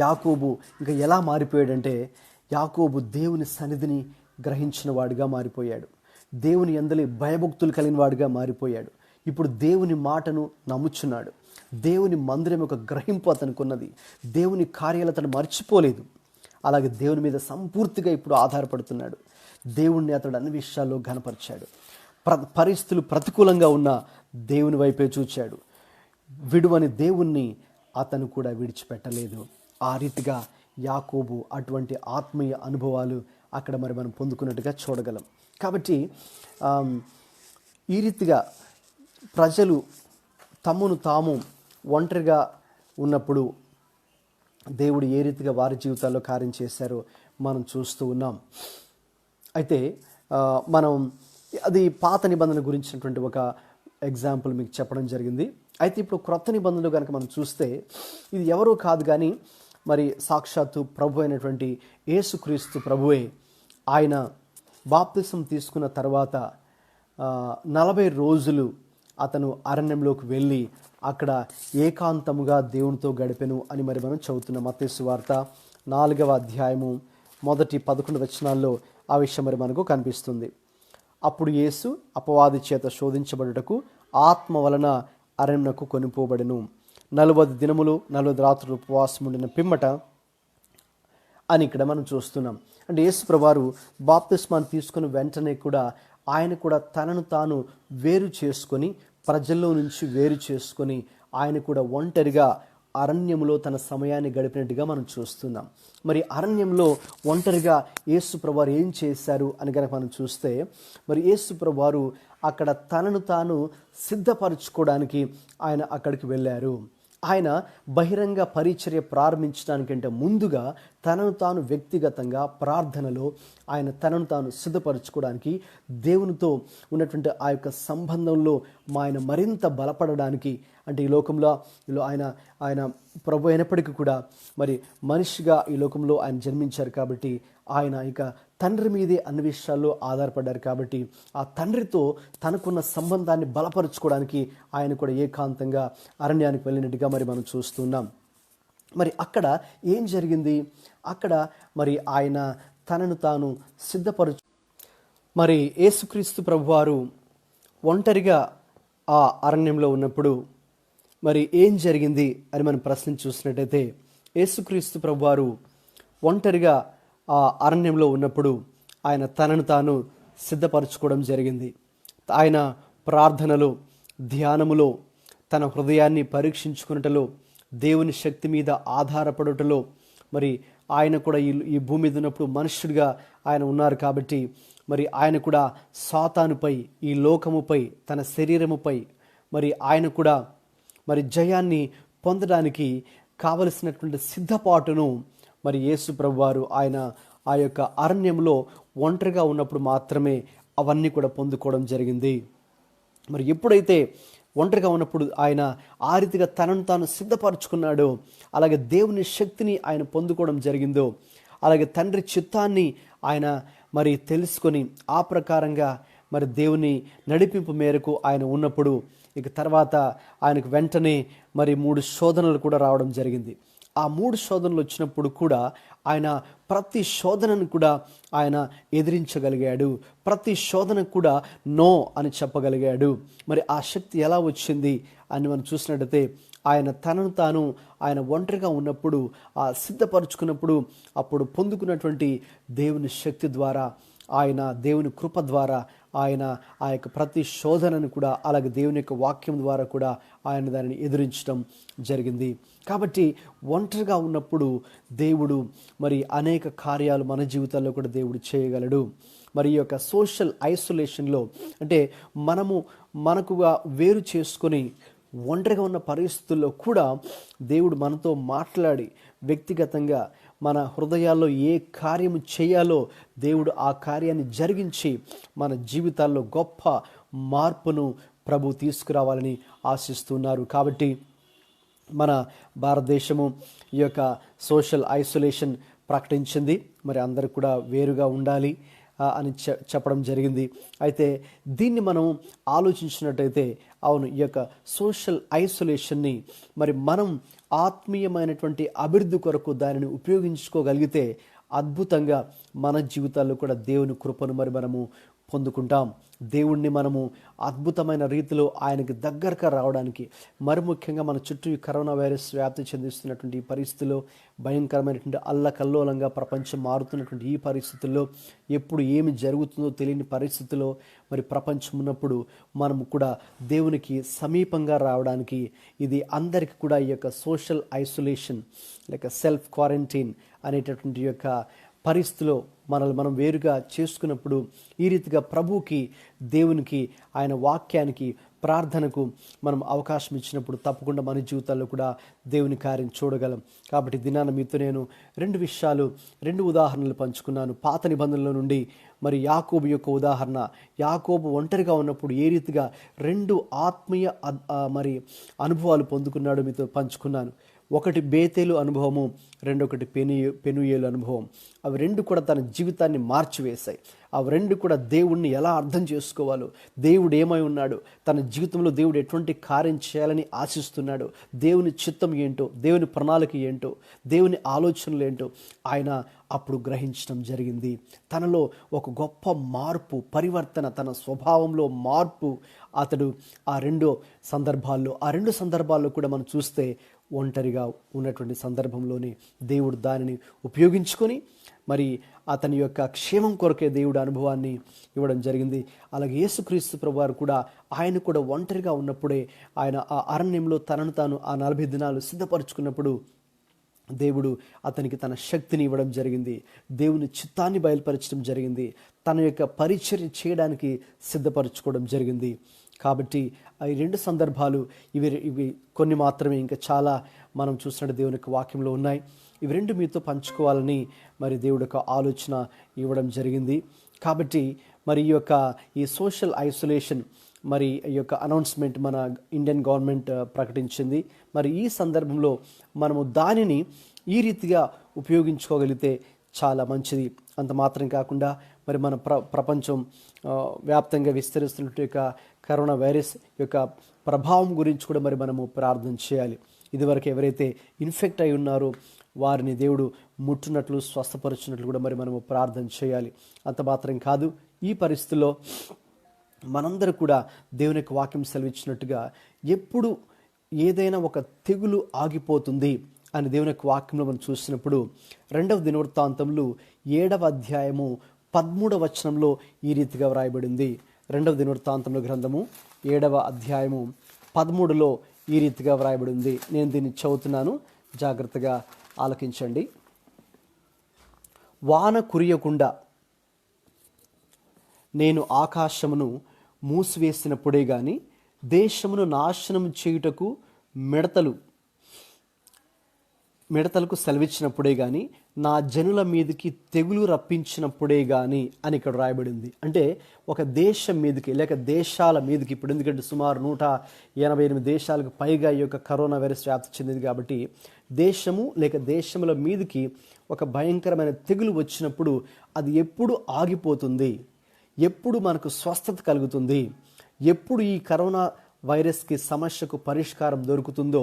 యాకోబు ఇంకా ఎలా మారిపోయాడంటే, యాకోబు దేవుని సన్నిధిని గ్రహించిన వాడిగా మారిపోయాడు. దేవుని యందలి భయభక్తులు కలిగిన వాడిగా మారిపోయాడు. ఇప్పుడు దేవుని మాటను నమ్ముచున్నాడు. దేవుని మందిరం యొక్క గ్రహింపు అతనికి ఉన్నది. దేవుని కార్యాలు అతను మర్చిపోలేదు. అలాగే దేవుని మీద సంపూర్తిగా ఇప్పుడు ఆధారపడుతున్నాడు. దేవుణ్ణి అతడు అన్ని విషయాల్లో ఘనపరిచాడు. పరిస్థితులు ప్రతికూలంగా ఉన్న దేవుని వైపే చూచాడు. విడువని దేవుణ్ణి అతను కూడా విడిచిపెట్టలేదు. ఆ రీతిగా యాకోబు అటువంటి ఆత్మీయ అనుభవాలు అక్కడ మరి మనం పొందుకున్నట్టుగా చూడగలం. కాబట్టి ఈ రీతిగా ప్రజలు తమను తాము ఒంటరిగా ఉన్నప్పుడు దేవుడు ఏ రీతిగా వారి జీవితాల్లో కార్యం చేశారో మనం చూస్తూ ఉన్నాం. అయితే మనం అది పాత నిబంధన గురించినటువంటి ఒక ఎగ్జాంపుల్ మీకు చెప్పడం జరిగింది. అయితే ఇప్పుడు క్రొత్త నిబంధనలు కనుక మనం చూస్తే, ఇది ఎవరో కాదు కానీ మరి సాక్షాత్తు ప్రభు అయినటువంటి యేసుక్రీస్తు ప్రభువే ఆయన బాప్తిసం తీసుకున్న తర్వాత 40 రోజులు అతను అరణ్యంలోకి వెళ్ళి అక్కడ ఏకాంతముగా దేవునితో గడిపెను అని మరి మనం చదువుతున్నాం. మత్తయి సువార్త 4వ అధ్యాయము మొదటి 11 వచనాల్లో ఆ విషయం మరి మనకు కనిపిస్తుంది. అప్పుడు యేసు అపవాది చేత శోధించబడుటకు ఆత్మ వలన అరణ్యమునకు కొనిపోబడెను. 40 దినములు 40 రాత్రులు ఉపవాసం ఉండిన పిమ్మట అని ఇక్కడ మనం చూస్తున్నాం. అంటే యేసు ప్రభువారు బాప్తిస్మాన్ని తీసుకుని వెంటనే కూడా ఆయన కూడా తనను తాను వేరు చేసుకొని, ప్రజల్లో నుంచి వేరు చేసుకొని ఆయన కూడా ఒంటరిగా అరణ్యంలో తన సమయాన్ని గడిపినట్టుగా మనం చూస్తున్నాం. మరి అరణ్యంలో ఒంటరిగా యేసు ప్రభువారు ఏం చేశారు అని కనుక మనం చూస్తే, మరి యేసు ప్రభువారు అక్కడ తనను తాను సిద్ధపరచుకోవడానికి ఆయన అక్కడికి వెళ్ళారు. ఆయన బహిరంగ పరిచర్య ప్రారంభించడానికంటే ముందుగా తనను తాను వ్యక్తిగతంగా ప్రార్థనలో ఆయన తనను తాను సిద్ధపరచుకోవడానికి, దేవునితో ఉన్నటువంటి ఆ యొక్క సంబంధంలో ఆయన మరింత బలపడడానికి, అంటే ఈ లోకంలో ఆయన ప్రభు అయినప్పటికీ కూడా మరి మనిషిగా ఈ లోకంలో ఆయన జన్మించారు కాబట్టి ఆయన ఇక తండ్రి మీదే అన్ని విషయాల్లో ఆధారపడ్డారు కాబట్టి ఆ తండ్రితో తనకున్న సంబంధాన్ని బలపరుచుకోవడానికి ఆయన కూడా ఏకాంతంగా అరణ్యానికి వెళ్ళినట్టుగా మరి మనం చూస్తున్నాం. మరి అక్కడ ఏం జరిగింది? అక్కడ మరి ఆయన తనను తాను మరి యేసుక్రీస్తు ప్రభువారు ఒంటరిగా ఆ అరణ్యంలో ఉన్నప్పుడు మరి ఏం జరిగింది అని మనం ప్రశ్న చూసినట్టయితే, యేసుక్రీస్తు ప్రభువారు ఒంటరిగా ఆ అరణ్యంలో ఉన్నప్పుడు ఆయన తనను తాను సిద్ధపరచుకోవడం జరిగింది. ఆయన ప్రార్థనలో, ధ్యానములో, తన హృదయాన్ని పరీక్షించుకున్నటలో, దేవుని శక్తి మీద ఆధారపడుటలో, మరి ఆయన కూడా ఈ భూమి మీద ఉన్నప్పుడు మనుష్యుడిగా ఆయన ఉన్నారు కాబట్టి మరి ఆయన కూడా సాతానుపై, ఈ లోకముపై, తన శరీరముపై మరి ఆయన కూడా మరి జయాన్ని పొందడానికి కావలసినటువంటి సిద్ధపాటును మరి యేసు ప్రభువారు ఆయన ఆ యొక్క అరణ్యంలో ఒంటరిగా ఉన్నప్పుడు మాత్రమే అవన్నీ కూడా పొందుకోవడం జరిగింది. మరి ఎప్పుడైతే ఒంటరిగా ఉన్నప్పుడు ఆయన ఆ రీతిగా తనను తాను సిద్ధపరచుకున్నాడో, అలాగే దేవుని శక్తిని ఆయన పొందుకోవడం జరిగిందో, అలాగే తండ్రి చిత్తాన్ని ఆయన మరి తెలుసుకొని ఆ ప్రకారంగా మరి దేవుని నడిపింపు మేరకు ఆయన ఉన్నప్పుడు ఇక తర్వాత ఆయనకు వెంటనే మరి 3 శోధనలు కూడా రావడం జరిగింది. ఆ 3 శోధనలు వచ్చినప్పుడు కూడా ఆయన ప్రతి శోధనను కూడా ఆయన ఎదిరించగలిగాడు. ప్రతి శోధనకు కూడా నో అని చెప్పగలిగాడు. మరి ఆ శక్తి ఎలా వచ్చింది అని మనం చూసినట్టయితే, ఆయన తనను తాను ఆయన ఒంటరిగా ఉన్నప్పుడు సిద్ధపరుచుకున్నప్పుడు అప్పుడు పొందుకున్నటువంటి దేవుని శక్తి ద్వారా, ఆయన దేవుని కృప ద్వారా ఆయన ఆ యొక్క ప్రతి శోధనను కూడా, అలాగే దేవుని యొక్క వాక్యం ద్వారా కూడా ఆయన దానిని ఎదిరించడం జరిగింది. కాబట్టి ఒంటరిగా ఉన్నప్పుడు దేవుడు మరి అనేక కార్యాలు మన జీవితాల్లో కూడా దేవుడు చేయగలడు. మరి ఈ యొక్క సోషల్ ఐసోలేషన్లో, అంటే మనకుగా వేరు చేసుకొని ఒంటరిగా ఉన్న పరిస్థితుల్లో కూడా దేవుడు మనతో మాట్లాడి వ్యక్తిగతంగా మన హృదయాల్లో ఏ కార్యము చేయాలో దేవుడు ఆ కార్యాన్ని జరిగించి మన జీవితాల్లో గొప్ప మార్పును ప్రభు తీసుకురావాలని ఆశిస్తున్నారు. కాబట్టి మన భారతదేశము ఈ యొక్క సోషల్ ఐసోలేషన్ ప్రకటించింది. మరి అందరూ కూడా వేరుగా ఉండాలి అని చెప్పడం జరిగింది. అయితే దీన్ని మనం ఆలోచించినట్టయితే, అవును, ఈ యొక్క సోషల్ ఐసోలేషన్ని మరి మనం ఆత్మీయమైనటువంటి అభివృద్ధి కొరకు దానిని ఉపయోగించుకోగలిగితే అద్భుతంగా మన జీవితాల్లో కూడా దేవుని కృపను మరి మనము పొందుకుంటాం. దేవుణ్ణి మనము అద్భుతమైన రీతిలో ఆయనకి దగ్గరగా రావడానికి, మరి ముఖ్యంగా మన చుట్టూ ఈ కరోనా వైరస్ వ్యాప్తి చెందిస్తున్నటువంటి ఈ పరిస్థితుల్లో, భయంకరమైనటువంటి అల్లకల్లోలంగా ప్రపంచం మారుతున్నటువంటి ఈ పరిస్థితుల్లో, ఎప్పుడు ఏమి జరుగుతుందో తెలియని పరిస్థితుల్లో మరి ప్రపంచం ఉన్నప్పుడు మనము కూడా దేవునికి సమీపంగా రావడానికి, ఇది అందరికీ కూడా ఈ యొక్క సోషల్ ఐసోలేషన్ లేక సెల్ఫ్ క్వారంటైన్ అనేటటువంటి యొక్క పరిస్థితిలో మనల్ని మనం వేరుగా చేసుకున్నప్పుడు, ఈ రీతిగా ప్రభువుకి, దేవునికి, ఆయన వాక్యానికి, ప్రార్థనకు మనం అవకాశం ఇచ్చినప్పుడు తప్పకుండా మన జీవితాల్లో కూడా దేవుని కార్యం చూడగలం. కాబట్టి దినాన మీతో నేను 2 ఉదాహరణలు పంచుకున్నాను. పాత నిబంధనల నుండి మరి యాకోబు యొక్క ఉదాహరణ, యాకోబు ఒంటరిగా ఉన్నప్పుడు ఏ రీతిగా 2 ఆత్మీయ మరి అనుభవాలు పొందుకున్నాడో మీతో పంచుకున్నాను. ఒకటి బేతేలు అనుభవము, రెండొకటి పెనుయేలు అనుభవం. అవి రెండు కూడా తన జీవితాన్ని మార్చివేశాయి. అవి రెండు కూడా దేవుణ్ణి ఎలా అర్థం చేసుకోవాలో, దేవుడు ఏమై ఉన్నాడు, తన జీవితంలో దేవుడు ఎటువంటి కార్యం చేయాలని ఆశిస్తున్నాడు, దేవుని చిత్తం ఏంటో, దేవుని ప్రణాళిక ఏంటో, దేవుని ఆలోచనలు ఏంటో ఆయన అప్పుడు గ్రహించడం జరిగింది. తనలో ఒక గొప్ప మార్పు, పరివర్తన, తన స్వభావంలో మార్పు అతడు ఆ రెండు సందర్భాల్లో కూడా మనం చూస్తే ఒంటరిగా ఉన్నటువంటి సందర్భంలోనే దేవుడు దానిని ఉపయోగించుకొని మరి అతని యొక్క క్షేమం కొరకే దేవుడు అనుభవాన్ని ఇవ్వడం జరిగింది. అలాగే యేసుక్రీస్తు ప్రభువారు కూడా ఆయన కూడా ఒంటరిగా ఉన్నప్పుడే ఆయన ఆ అరణ్యంలో తనను తాను ఆ 40 దినాలు సిద్ధపరచుకున్నప్పుడు దేవుడు అతనికి తన శక్తిని ఇవ్వడం జరిగింది, దేవుని చిత్తాన్ని బయలుపరచడం జరిగింది, తన యొక్క పరిచర్య చేయడానికి సిద్ధపరచుకోవడం జరిగింది. కాబట్టి ఈ రెండు సందర్భాలు ఇవి కొన్ని మాత్రమే, ఇంకా చాలా మనం చూసినట్టు దేవుని యొక్క వాక్యంలో ఉన్నాయి. ఇవి రెండు మీతో పంచుకోవాలని మరి దేవుడి యొక్క ఆలోచన ఇవ్వడం జరిగింది. కాబట్టి మరి ఈ సోషల్ ఐసోలేషన్ మరి ఈ యొక్క అనౌన్స్మెంట్ మన ఇండియన్ గవర్నమెంట్ ప్రకటించింది. మరి ఈ సందర్భంలో మనము దానిని ఈ రీతిగా ఉపయోగించుకోగలిగితే చాలా మంచిది. అంత మాత్రం కాకుండా మరి మన ప్రపంచం వ్యాప్తంగా విస్తరిస్తున్నట్టు యొక్క కరోనా వైరస్ యొక్క ప్రభావం గురించి కూడా మరి మనము ప్రార్థన చేయాలి. ఇదివరకు ఎవరైతే ఇన్ఫెక్ట్ అయి ఉన్నారో వారిని దేవుడు ముట్టునట్లు, స్వస్థపరచున్నట్లు కూడా మరి మనము ప్రార్థన చేయాలి. అంత మాత్రం కాదు, ఈ పరిస్థితుల్లో మనందరూ కూడా దేవుని యొక్క వాక్యం సెలవిచ్చినట్టుగా ఎప్పుడు ఏదైనా ఒక తెగులు ఆగిపోతుంది అని దేవుని యొక్క వాక్యంలో మనం చూసినప్పుడు 2వ దినవృత్తాంతములు 7వ అధ్యాయము 13వ వచనంలో ఈ రీతిగా వ్రాయబడింది. 2వ దినవృత్తాంతముల గ్రంథము 7వ అధ్యాయము 13లో ఈ రీతిగా వ్రాయబడింది. నేను దీన్ని చదువుతున్నాను, జాగ్రత్తగా ఆలకించండి. వాన కురియకుండా నేను ఆకాశమును మూసివేసినప్పుడే గాని, దేశమును నాశనం చేయుటకు మిడతలకు సెలవిచ్చినప్పుడే గాని, నా జనుల మీదకి తెగులు రప్పించినప్పుడే గాని అని ఇక్కడ రాయబడింది. అంటే ఒక దేశం మీదకి లేక దేశాల మీదకి, ఇప్పుడు ఎందుకంటే సుమారు 188 దేశాలకు పైగా ఈ యొక్క కరోనా వైరస్ వ్యాప్తి చెందింది కాబట్టి దేశము లేక దేశముల మీదకి ఒక భయంకరమైన తెగులు వచ్చినప్పుడు అది ఎప్పుడు ఆగిపోతుంది, ఎప్పుడు మనకు స్వస్థత కలుగుతుంది, ఎప్పుడు ఈ కరోనా వైరస్కి సమస్యకు పరిష్కారం దొరుకుతుందో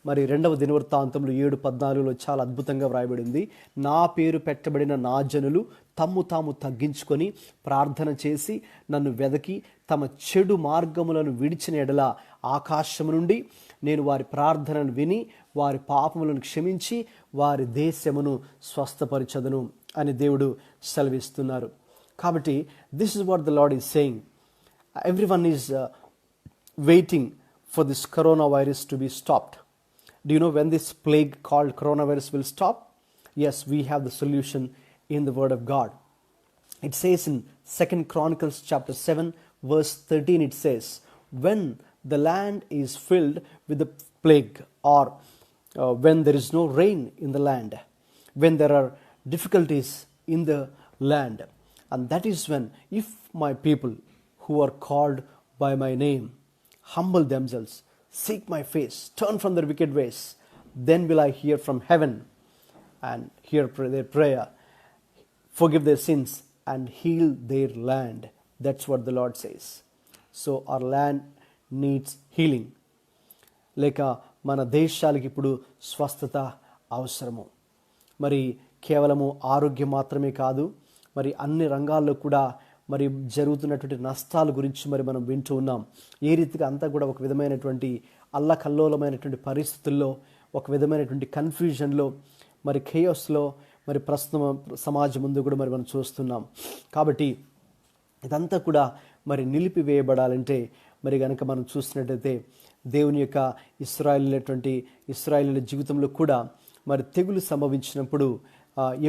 మరి 2వ దినవృత్తాంతములు 7:14లో చాలా అద్భుతంగా వ్రాయబడింది. నా పేరు పెట్టబడిన నా జనులు తమ్ము తాము తగ్గించుకొని ప్రార్థన చేసి నన్ను వెదకి తమ చెడు మార్గములను విడిచిన ఎడల ఆకాశము నుండి నేను వారి ప్రార్థనను విని వారి పాపములను క్షమించి వారి దేశమును స్వస్థపరచదును అని దేవుడు సెలవిస్తున్నారు. కాబట్టి this is what the lord is saying. Everyone is waiting for this coronavirus to be stopped. Do you know when this plague called coronavirus will stop? Yes, we have the solution in the word of God. It says in 2 Chronicles chapter 7 verse 13, it says, when the land is filled with the plague, or when there is no rain in the land, when there are difficulties in the land, and that is when, if my people who are called by my name humble themselves, seek my face, turn from their wicked ways, then will I hear from heaven and hear their prayer, forgive their sins and heal their land. That's what the Lord says. So our land needs healing. లేక మన దేశాలకు ఇప్పుడు స్వస్థత అవసరము. మరి కేవలము ఆరోగ్యం మాత్రమే కాదు, మరి అన్ని రంగాల్లో కూడా మరి జరుగుతున్నటువంటి నష్టాల గురించి మరి మనం వింటూ ఉన్నాం. ఏ రీతిగా అంతా కూడా ఒక విధమైనటువంటి అల్లకల్లోలమైనటువంటి పరిస్థితుల్లో, ఒక విధమైనటువంటి కన్ఫ్యూజన్లో, మరి ఖేయోస్లో మరి ప్రస్తుతం సమాజం ముందు కూడా మరి మనం చూస్తున్నాం. కాబట్టి ఇదంతా కూడా మరి నిలిపివేయబడాలంటే మరి కనుక మనం చూసినట్టయితే దేవుని యొక్క ఇశ్రాయేలీయుల జీవితంలో కూడా మరి తెగులు సంభవించినప్పుడు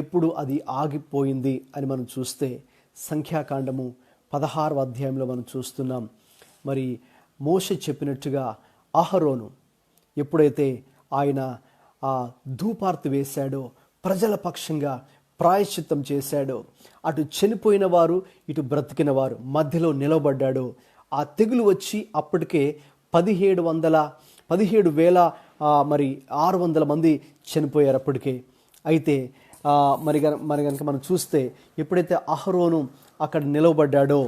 ఎప్పుడు అది ఆగిపోయింది అని మనం చూస్తే సంఖ్యాకాండము 16వ అధ్యాయంలో మనం చూస్తున్నాం. మరి మోషే చెప్పినట్టుగా అహరోను ఎప్పుడైతే ఆయన ఆ ధూపార్తి వేశాడో, ప్రజల పక్షంగా ప్రాయశ్చిత్తం చేశాడో, అటు చనిపోయిన వారు ఇటు బ్రతికిన వారు మధ్యలో నిలబడ్డాడో, ఆ తెగులు వచ్చి అప్పటికే 17,000 మరి 600 మంది చనిపోయారు అప్పటికే. అయితే మరి కనుక మనం చూస్తే ఎప్పుడైతే అహరోను అక్కడ నిలవబడ్డాడో,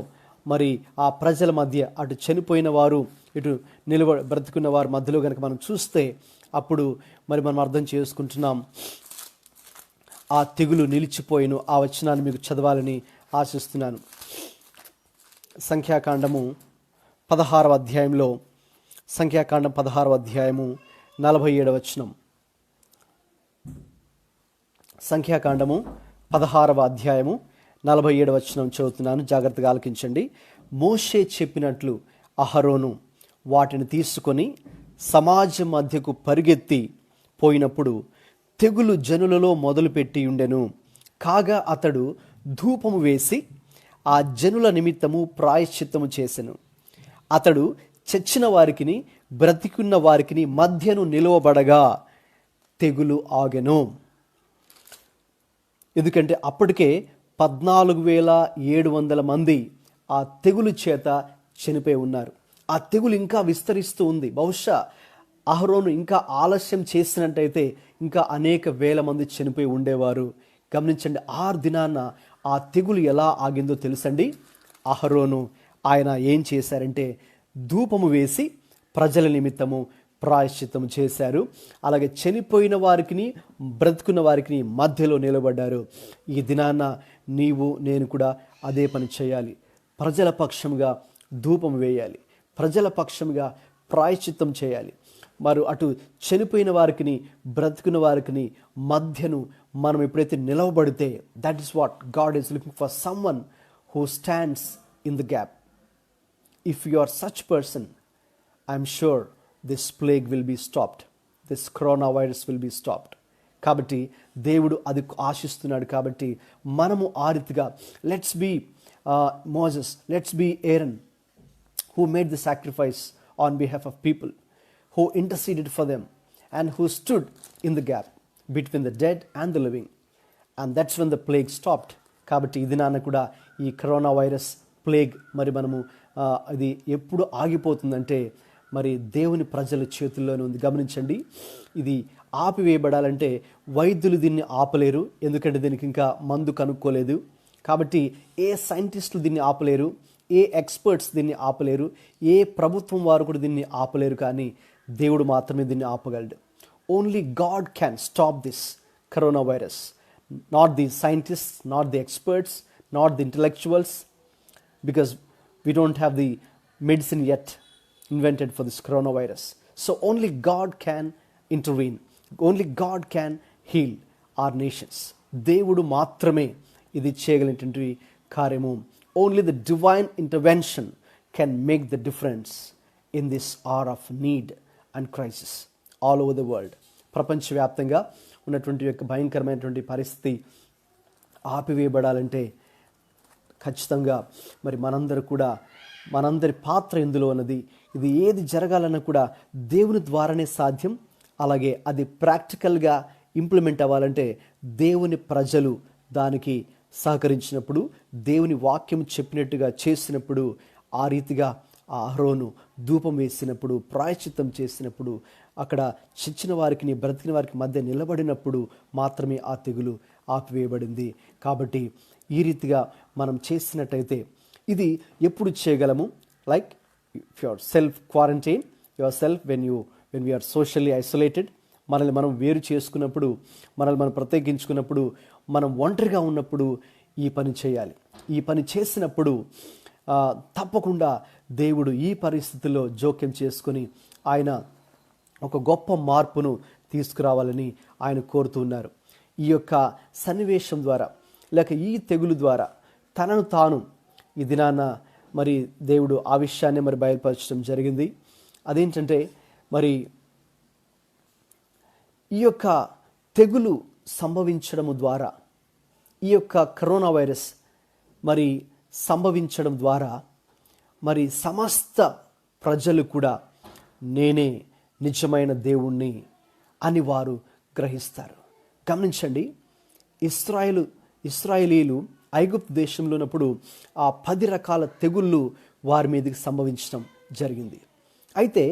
మరి ఆ ప్రజల మధ్య అటు చనిపోయిన వారు ఇటు బ్రతుకున్న వారి మధ్యలో కనుక మనం చూస్తే అప్పుడు మరి మనం అర్థం చేసుకుంటున్నాం ఆ తెగులు నిలిచిపోయిన ఆ వచనాన్ని మీకు చదవాలని ఆశిస్తున్నాను. సంఖ్యాకాండము 16వ అధ్యాయంలో, సంఖ్యాకాండం 16వ అధ్యాయము 47వ వచనం. సంఖ్యాకాండము 16వ అధ్యాయము 47వ వచనం చదువుతున్నాను, జాగ్రత్తగా ఆలకించండి. మోషే చెప్పినట్లు అహరోను వాటిని తీసుకొని సమాజం మధ్యకు పరిగెత్తి పోయినప్పుడు తెగులు జనులలో మొదలుపెట్టి ఉండెను. కాగా అతడు ధూపము వేసి ఆ జనుల నిమిత్తము ప్రాయశ్చిత్తము చేసెను. అతడు చచ్చిన వారికిని బ్రతికున్న వారికిని మధ్యను నిలువబడగా తెగులు ఆగెను. ఎందుకంటే అప్పటికే 14,700 మంది ఆ తెగులు చేత చనిపోయి ఉన్నారు. ఆ తెగులు ఇంకా విస్తరిస్తూ ఉంది. బహుశా అహరోను ఇంకా ఆలస్యం చేసినట్టయితే ఇంకా అనేక వేల మంది చనిపోయి ఉండేవారు. గమనించండి, 6 దినాన ఆ తెగులు ఎలా ఆగిందో తెలుసండి. అహరోను ఆయన ఏం చేశారంటే ధూపము వేసి ప్రజల నిమిత్తము ప్రాయశ్చిత్తము చేశారు. అలాగే చనిపోయిన వారికి బ్రతుకున్న వారికి మధ్యలో నిలబడ్డారు. ఈ దినాన నీవు నేను కూడా అదే పని చేయాలి. ప్రజల పక్షముగా ధూపం వేయాలి, ప్రజల పక్షముగా ప్రాయశ్చిత్తం చేయాలి. మరి అటు చనిపోయిన వారికి బ్రతుకున్న వారికి మధ్యను మనం ఎప్పుడైతే నిలవబడితే, that is what God is looking for someone who stands in the gap. If you are such person, I'm sure this plague will be stopped, this corona virus will be stopped. కాబట్టి దేవుడు అది ఆశిస్తున్నాడు. కాబట్టి మనము ఆ రీతిగా let's be Moses, let's be Aaron who made the sacrifice on behalf of people, who interceded for them, and who stood in the gap between the dead and the living. And that's when the plague stopped. కాబట్టి ఇది నాన్న కూడా ఈ corona virus plague మరి మనము అది ఎప్పుడు ఆగిపోతుందంటే మరి దేవుని ప్రజల చేతుల్లోనే ఉంది. గమనించండి, ఇది ఆపివేయబడాలంటే వైద్యులు దీన్ని ఆపలేరు, ఎందుకంటే దీనికి ఇంకా మందు కనుక్కోలేదు. కాబట్టి ఏ సైంటిస్టులు దీన్ని ఆపలేరు, ఏ ఎక్స్పర్ట్స్ దీన్ని ఆపలేరు, ఏ ప్రభుత్వం వారు కూడా దీన్ని ఆపలేరు. కానీ దేవుడు మాత్రమే దీన్ని ఆపగలడు. Only God can stop this corona virus, not the scientists, not the experts, not the intellectuals, because we don't have the medicine yet invented for this coronavirus. So only God can intervene. Only God can heal our nations. దేవుడు మాత్రమే ఇది చేయగలిగినటువంటి కార్యము. Only the divine intervention can make the difference in this hour of need and crisis all over the world. ప్రపంచవ్యాప్తంగా ఉన్నటువంటి యొక్క భయంకరమైనటువంటి పరిస్థితి ఆపివేయబడాలంటే ఖచ్చితంగా మరి మనందరూ కూడా, మనందరి పాత్ర ఇందులో ఉన్నది. ఇది ఏది జరగాలన్నా కూడా దేవుని ద్వారానే సాధ్యం. అలాగే అది ప్రాక్టికల్గా ఇంప్లిమెంట్ అవ్వాలంటే దేవుని ప్రజలు దానికి సహకరించినప్పుడు, దేవుని వాక్యం చెప్పినట్టుగా చేసినప్పుడు, ఆ రీతిగా ఆ అహరోను ధూపం వేసినప్పుడు, ప్రాయశ్చిత్తం చేసినప్పుడు, అక్కడ చచ్చిన వారికి బ్రతికిన వారికి మధ్య నిలబడినప్పుడు మాత్రమే ఆ తెగులు ఆపివేయబడింది. కాబట్టి ఈ రీతిగా మనం చేసినట్టయితే ఇది ఎప్పుడు చేయగలము? Like if your self quarantine your self, when we are socially isolated, మనల్ని మనం వేరు చేసుకున్నప్పుడు, మనల్ని మనం ప్రత్యేకించుకున్నప్పుడు, మనం ఒంటరిగా ఉన్నప్పుడు ఈ పని చేయాలి. ఈ పని చేసినప్పుడు తప్పకుండా దేవుడు ఈ పరిస్థితుల్లో జోక్యం చేసుకొని ఆయన ఒక గొప్ప మార్పును తీసుకురావాలని ఆయన కోరుతున్నారు. ఈ యొక్క సన్నివేశం ద్వారా లేక ఈ తెగులు ద్వారా తనను తాను ఈ దినాన మరి దేవుడు ఆ విషయాన్ని మరి బయలుపరచడం జరిగింది. అదేంటంటే మరి ఈ యొక్క తెగులు సంభవించడము ద్వారా, ఈ యొక్క కరోనా వైరస్ మరి సంభవించడం ద్వారా మరి సమస్త ప్రజలు కూడా నేనే నిజమైన దేవుణ్ణి అని వారు గ్రహిస్తారు. గమనించండి, ఇశ్రాయేలీలు ఐగుప్తు దేశంలో ఉన్నప్పుడు ఆ 10 రకాల తెగుళ్ళు వారి మీదకి సంభవించడం జరిగింది. అయితే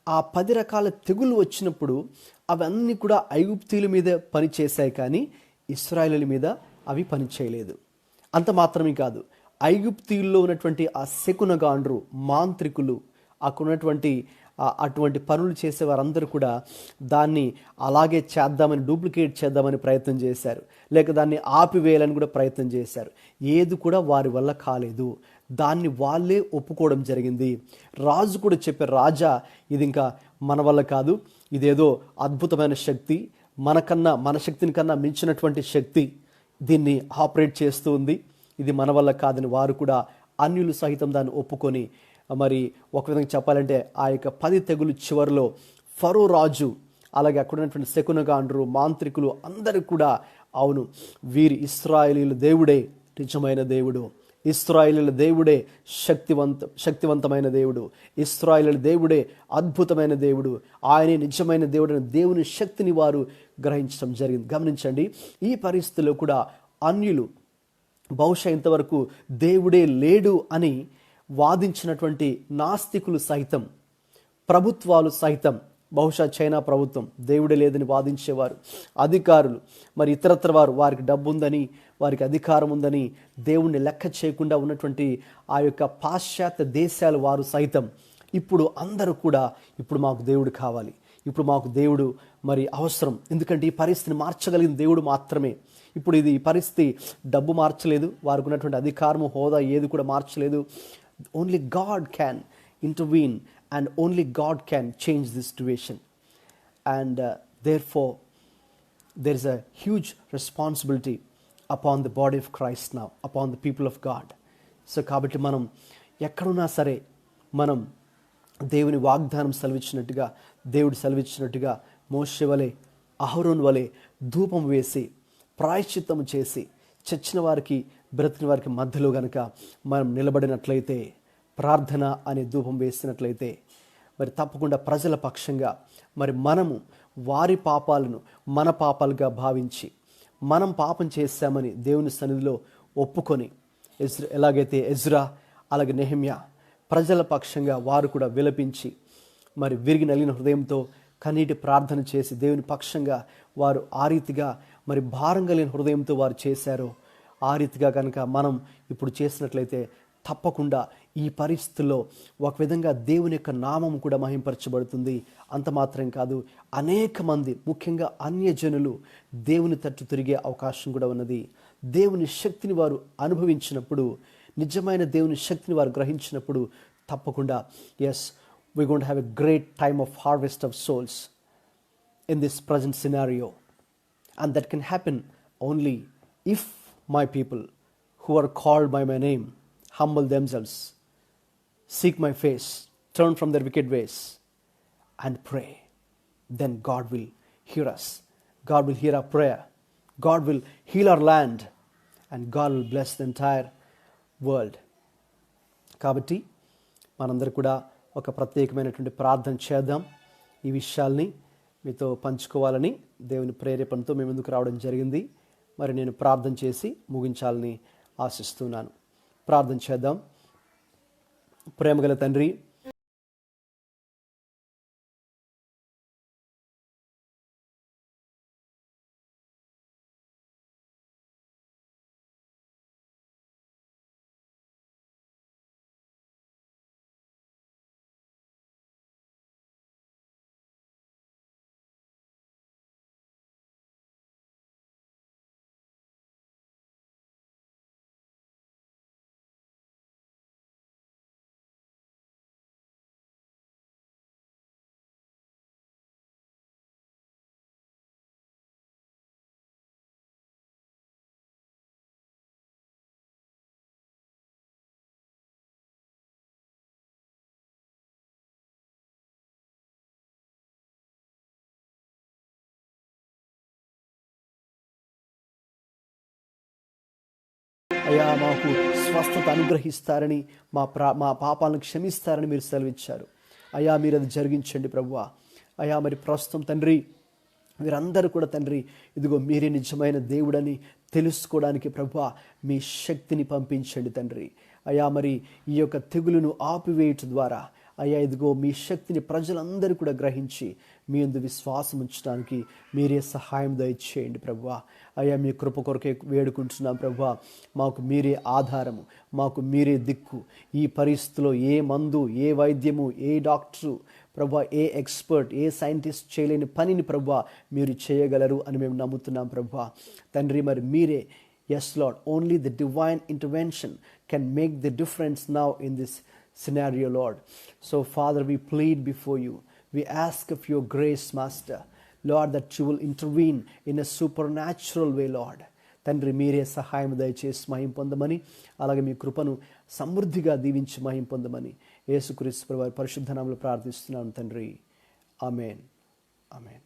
ఆ 10 రకాల తెగుళ్ళు వచ్చినప్పుడు అవన్నీ కూడా ఐగుప్తీయుల మీద పనిచేశాయి, కానీ ఇశ్రాయేలీయుల మీద అవి పనిచేయలేదు. అంత మాత్రమే కాదు, ఐగుప్తీయుల్లో ఉన్నటువంటి ఆ శకునగాండ్రు, మాంత్రికులు, అక్కడ ఉన్నటువంటి అటువంటి పనులు చేసే వారందరూ కూడా దాన్ని అలాగే చేద్దామని, డూప్లికేట్ చేద్దామని ప్రయత్నం చేశారు, లేక దాన్ని ఆపివేయాలని కూడా ప్రయత్నం చేశారు. ఏది కూడా వారి వల్ల కాలేదు. దాన్ని వాళ్ళే ఒప్పుకోవడం జరిగింది. రాజు కూడా చెప్పారు, రాజా ఇది ఇంకా మన వల్ల కాదు, ఇదేదో అద్భుతమైన శక్తి, మన శక్తిని కన్నా మించినటువంటి శక్తి దీన్ని ఆపరేట్ చేస్తూ ఉంది, ఇది మన వల్ల కాదని వారు కూడా అన్యులు సహితం దాన్ని ఒప్పుకొని, మరి ఒక విధంగా చెప్పాలంటే ఆ యొక్క 10 తెగులు చివరిలో ఫరో రాజు, అలాగే అక్కడ ఉన్నటువంటి శకునగాండ్రు, మాంత్రికులు అందరూ కూడా అవును, వీరి ఇశ్రాయేలీయుల దేవుడే నిజమైన దేవుడు, ఇశ్రాయేలీయుల దేవుడే శక్తివంతమైన దేవుడు, ఇశ్రాయేలీయుల దేవుడే అద్భుతమైన దేవుడు, ఆయనే నిజమైన దేవుడు అనే దేవుని శక్తిని వారు గ్రహించడం జరిగింది. గమనించండి, ఈ పరిస్థితుల్లో కూడా అన్యులు బహుశా ఇంతవరకు దేవుడే లేడు అని వాదించినటువంటి నాస్తికులు సైతం, ప్రభుత్వాలు సైతం, బహుశా చైనా ప్రభుత్వం దేవుడే లేదని వాదించేవారు, అధికారులు, మరి ఇతరత్ర వారికి డబ్బు ఉందని, వారికి అధికారం ఉందని దేవుణ్ణి లెక్క చేయకుండా ఉన్నటువంటి ఆ యొక్క పాశ్చాత్య దేశాల వారు సైతం ఇప్పుడు అందరూ కూడా ఇప్పుడు మాకు దేవుడు కావాలి, ఇప్పుడు మాకు దేవుడు మరి అవసరం, ఎందుకంటే ఈ పరిస్థితిని మార్చగలిగిన దేవుడు మాత్రమే. ఇప్పుడు ఈ పరిస్థితి డబ్బు మార్చలేదు, వారికి ఉన్నటువంటి అధికారము, హోదా ఏది కూడా మార్చలేదు. Only God can intervene and only God can change this situation. And therefore, there is a huge responsibility upon the body of Christ now, upon the people of God. So కాబట్టి మనం ఎక్కడున్నా సరే మనం దేవుని వాగ్దానం సెలవిచ్చినట్టుగా, దేవుడు సెలవిచ్చినట్టుగా మోషే వలె, అహరోను వలె ధూపం వేసి ప్రాయశ్చిత్తం చేసి చచ్చిన వారికి, బ్రతికిన వారికి మధ్యలో గనక మనం నిలబడినట్లయితే, ప్రార్థన అనే ధూపం వేసినట్లయితే, మరి తప్పకుండా ప్రజల పక్షంగా మరి మనము వారి పాపాలను మన పాపాలుగా భావించి, మనం పాపం చేశామని దేవుని సన్నిధిలో ఒప్పుకొని, ఎలాగైతే ఎజ్రా అలాగే నెహెమ్యా ప్రజల పక్షంగా వారు కూడా విలపించి, మరి విరిగి నలిగిన హృదయంతో కన్నీటి ప్రార్థన చేసి దేవుని పక్షంగా వారు ఆ రీతిగా మరి భారం కలిగిన హృదయంతో వారు చేశారో, ఆ రీతిగా కనుక మనం ఇప్పుడు చేసినట్లయితే తప్పకుండా ఈ పరిస్థితుల్లో ఒక విధంగా దేవుని యొక్క నామం కూడా మహింపరచబడుతుంది. అంత మాత్రం కాదు, అనేక మంది, ముఖ్యంగా అన్యజనులు దేవుని తట్టు తిరిగే అవకాశం కూడా ఉన్నది. దేవుని శక్తిని వారు అనుభవించినప్పుడు, నిజమైన దేవుని శక్తిని వారు గ్రహించినప్పుడు తప్పకుండా yes, we're going to have a great time of harvest of souls in this present scenario. And that can happen only if my people who are called by my name humble themselves, seek my face, turn from their wicked ways and pray. Then God will hear us. God will hear our prayer. God will heal our land and God will bless the entire world. కాబట్టి మనందరూ కూడా ఒక ప్రత్యేకమైనటువంటి ప్రార్థన చేద్దాం. ఈ విషయాల్ని మీతో పంచుకోవాలని దేవుని ప్రేరేపణతో మీ ముందుకు రావడం జరిగింది. మరి నేను ప్రార్థన చేసి ముగించాలని ఆశిస్తున్నాను. ప్రార్థన చేద్దాం. ప్రేమగల తండ్రి, అయ్యా మాకు స్వస్థత అనుగ్రహిస్తారని, మా పాపాలను క్షమిస్తారని మీరు సెలవిచ్చారు. అయ్యా మీరు అది జరిగించండి ప్రభువా. అయ్యా మరి ప్రస్తుతం తండ్రి వీరందరూ కూడా తండ్రి ఇదిగో మీరే నిజమైన దేవుడని తెలుసుకోవడానికి ప్రభువా మీ శక్తిని పంపించండి తండ్రి. అయ్యా మరి ఈ యొక్క తెగులును ఆపివేయటం ద్వారా అయ్యా ఇదిగో మీ శక్తిని ప్రజలందరూ కూడా గ్రహించి మీ యందు విశ్వాసం ఉంచడానికి మీరే సహాయం దయచేయండి ప్రభువా. అయ్యా మీ కృప కొరకే వేడుకుంటున్నాం ప్రభువా. మాకు మీరే ఆధారము, మాకు మీరే దిక్కు. ఈ పరిస్థితిలో ఏ మందు, ఏ వైద్యము, ఏ డాక్టరు ప్రభువా, ఏ ఎక్స్పర్ట్, ఏ సైంటిస్ట్ చేయలేని పనిని ప్రభువా మీరు చేయగలరు అని మేము నమ్ముతున్నాం ప్రభువా. తండ్రి మరి మీరే, yes Lord, only the divine intervention can make the difference now in this scenario, Lord. So Father, we plead before you. We ask of your grace, Master, Lord, that you will intervene in a supernatural way, Lord. తండ్రి మీరే సహాయం దయచేసి మహిం పొందమని, అలాగే మీ కృపను సమృద్ధిగా దీవించి మహిం పొందమని యేసుక్రీస్తు వారి పరిశుద్ధ నామములో ప్రార్థిస్తున్నాను తండ్రి. ఆమేన్, ఆమేన్.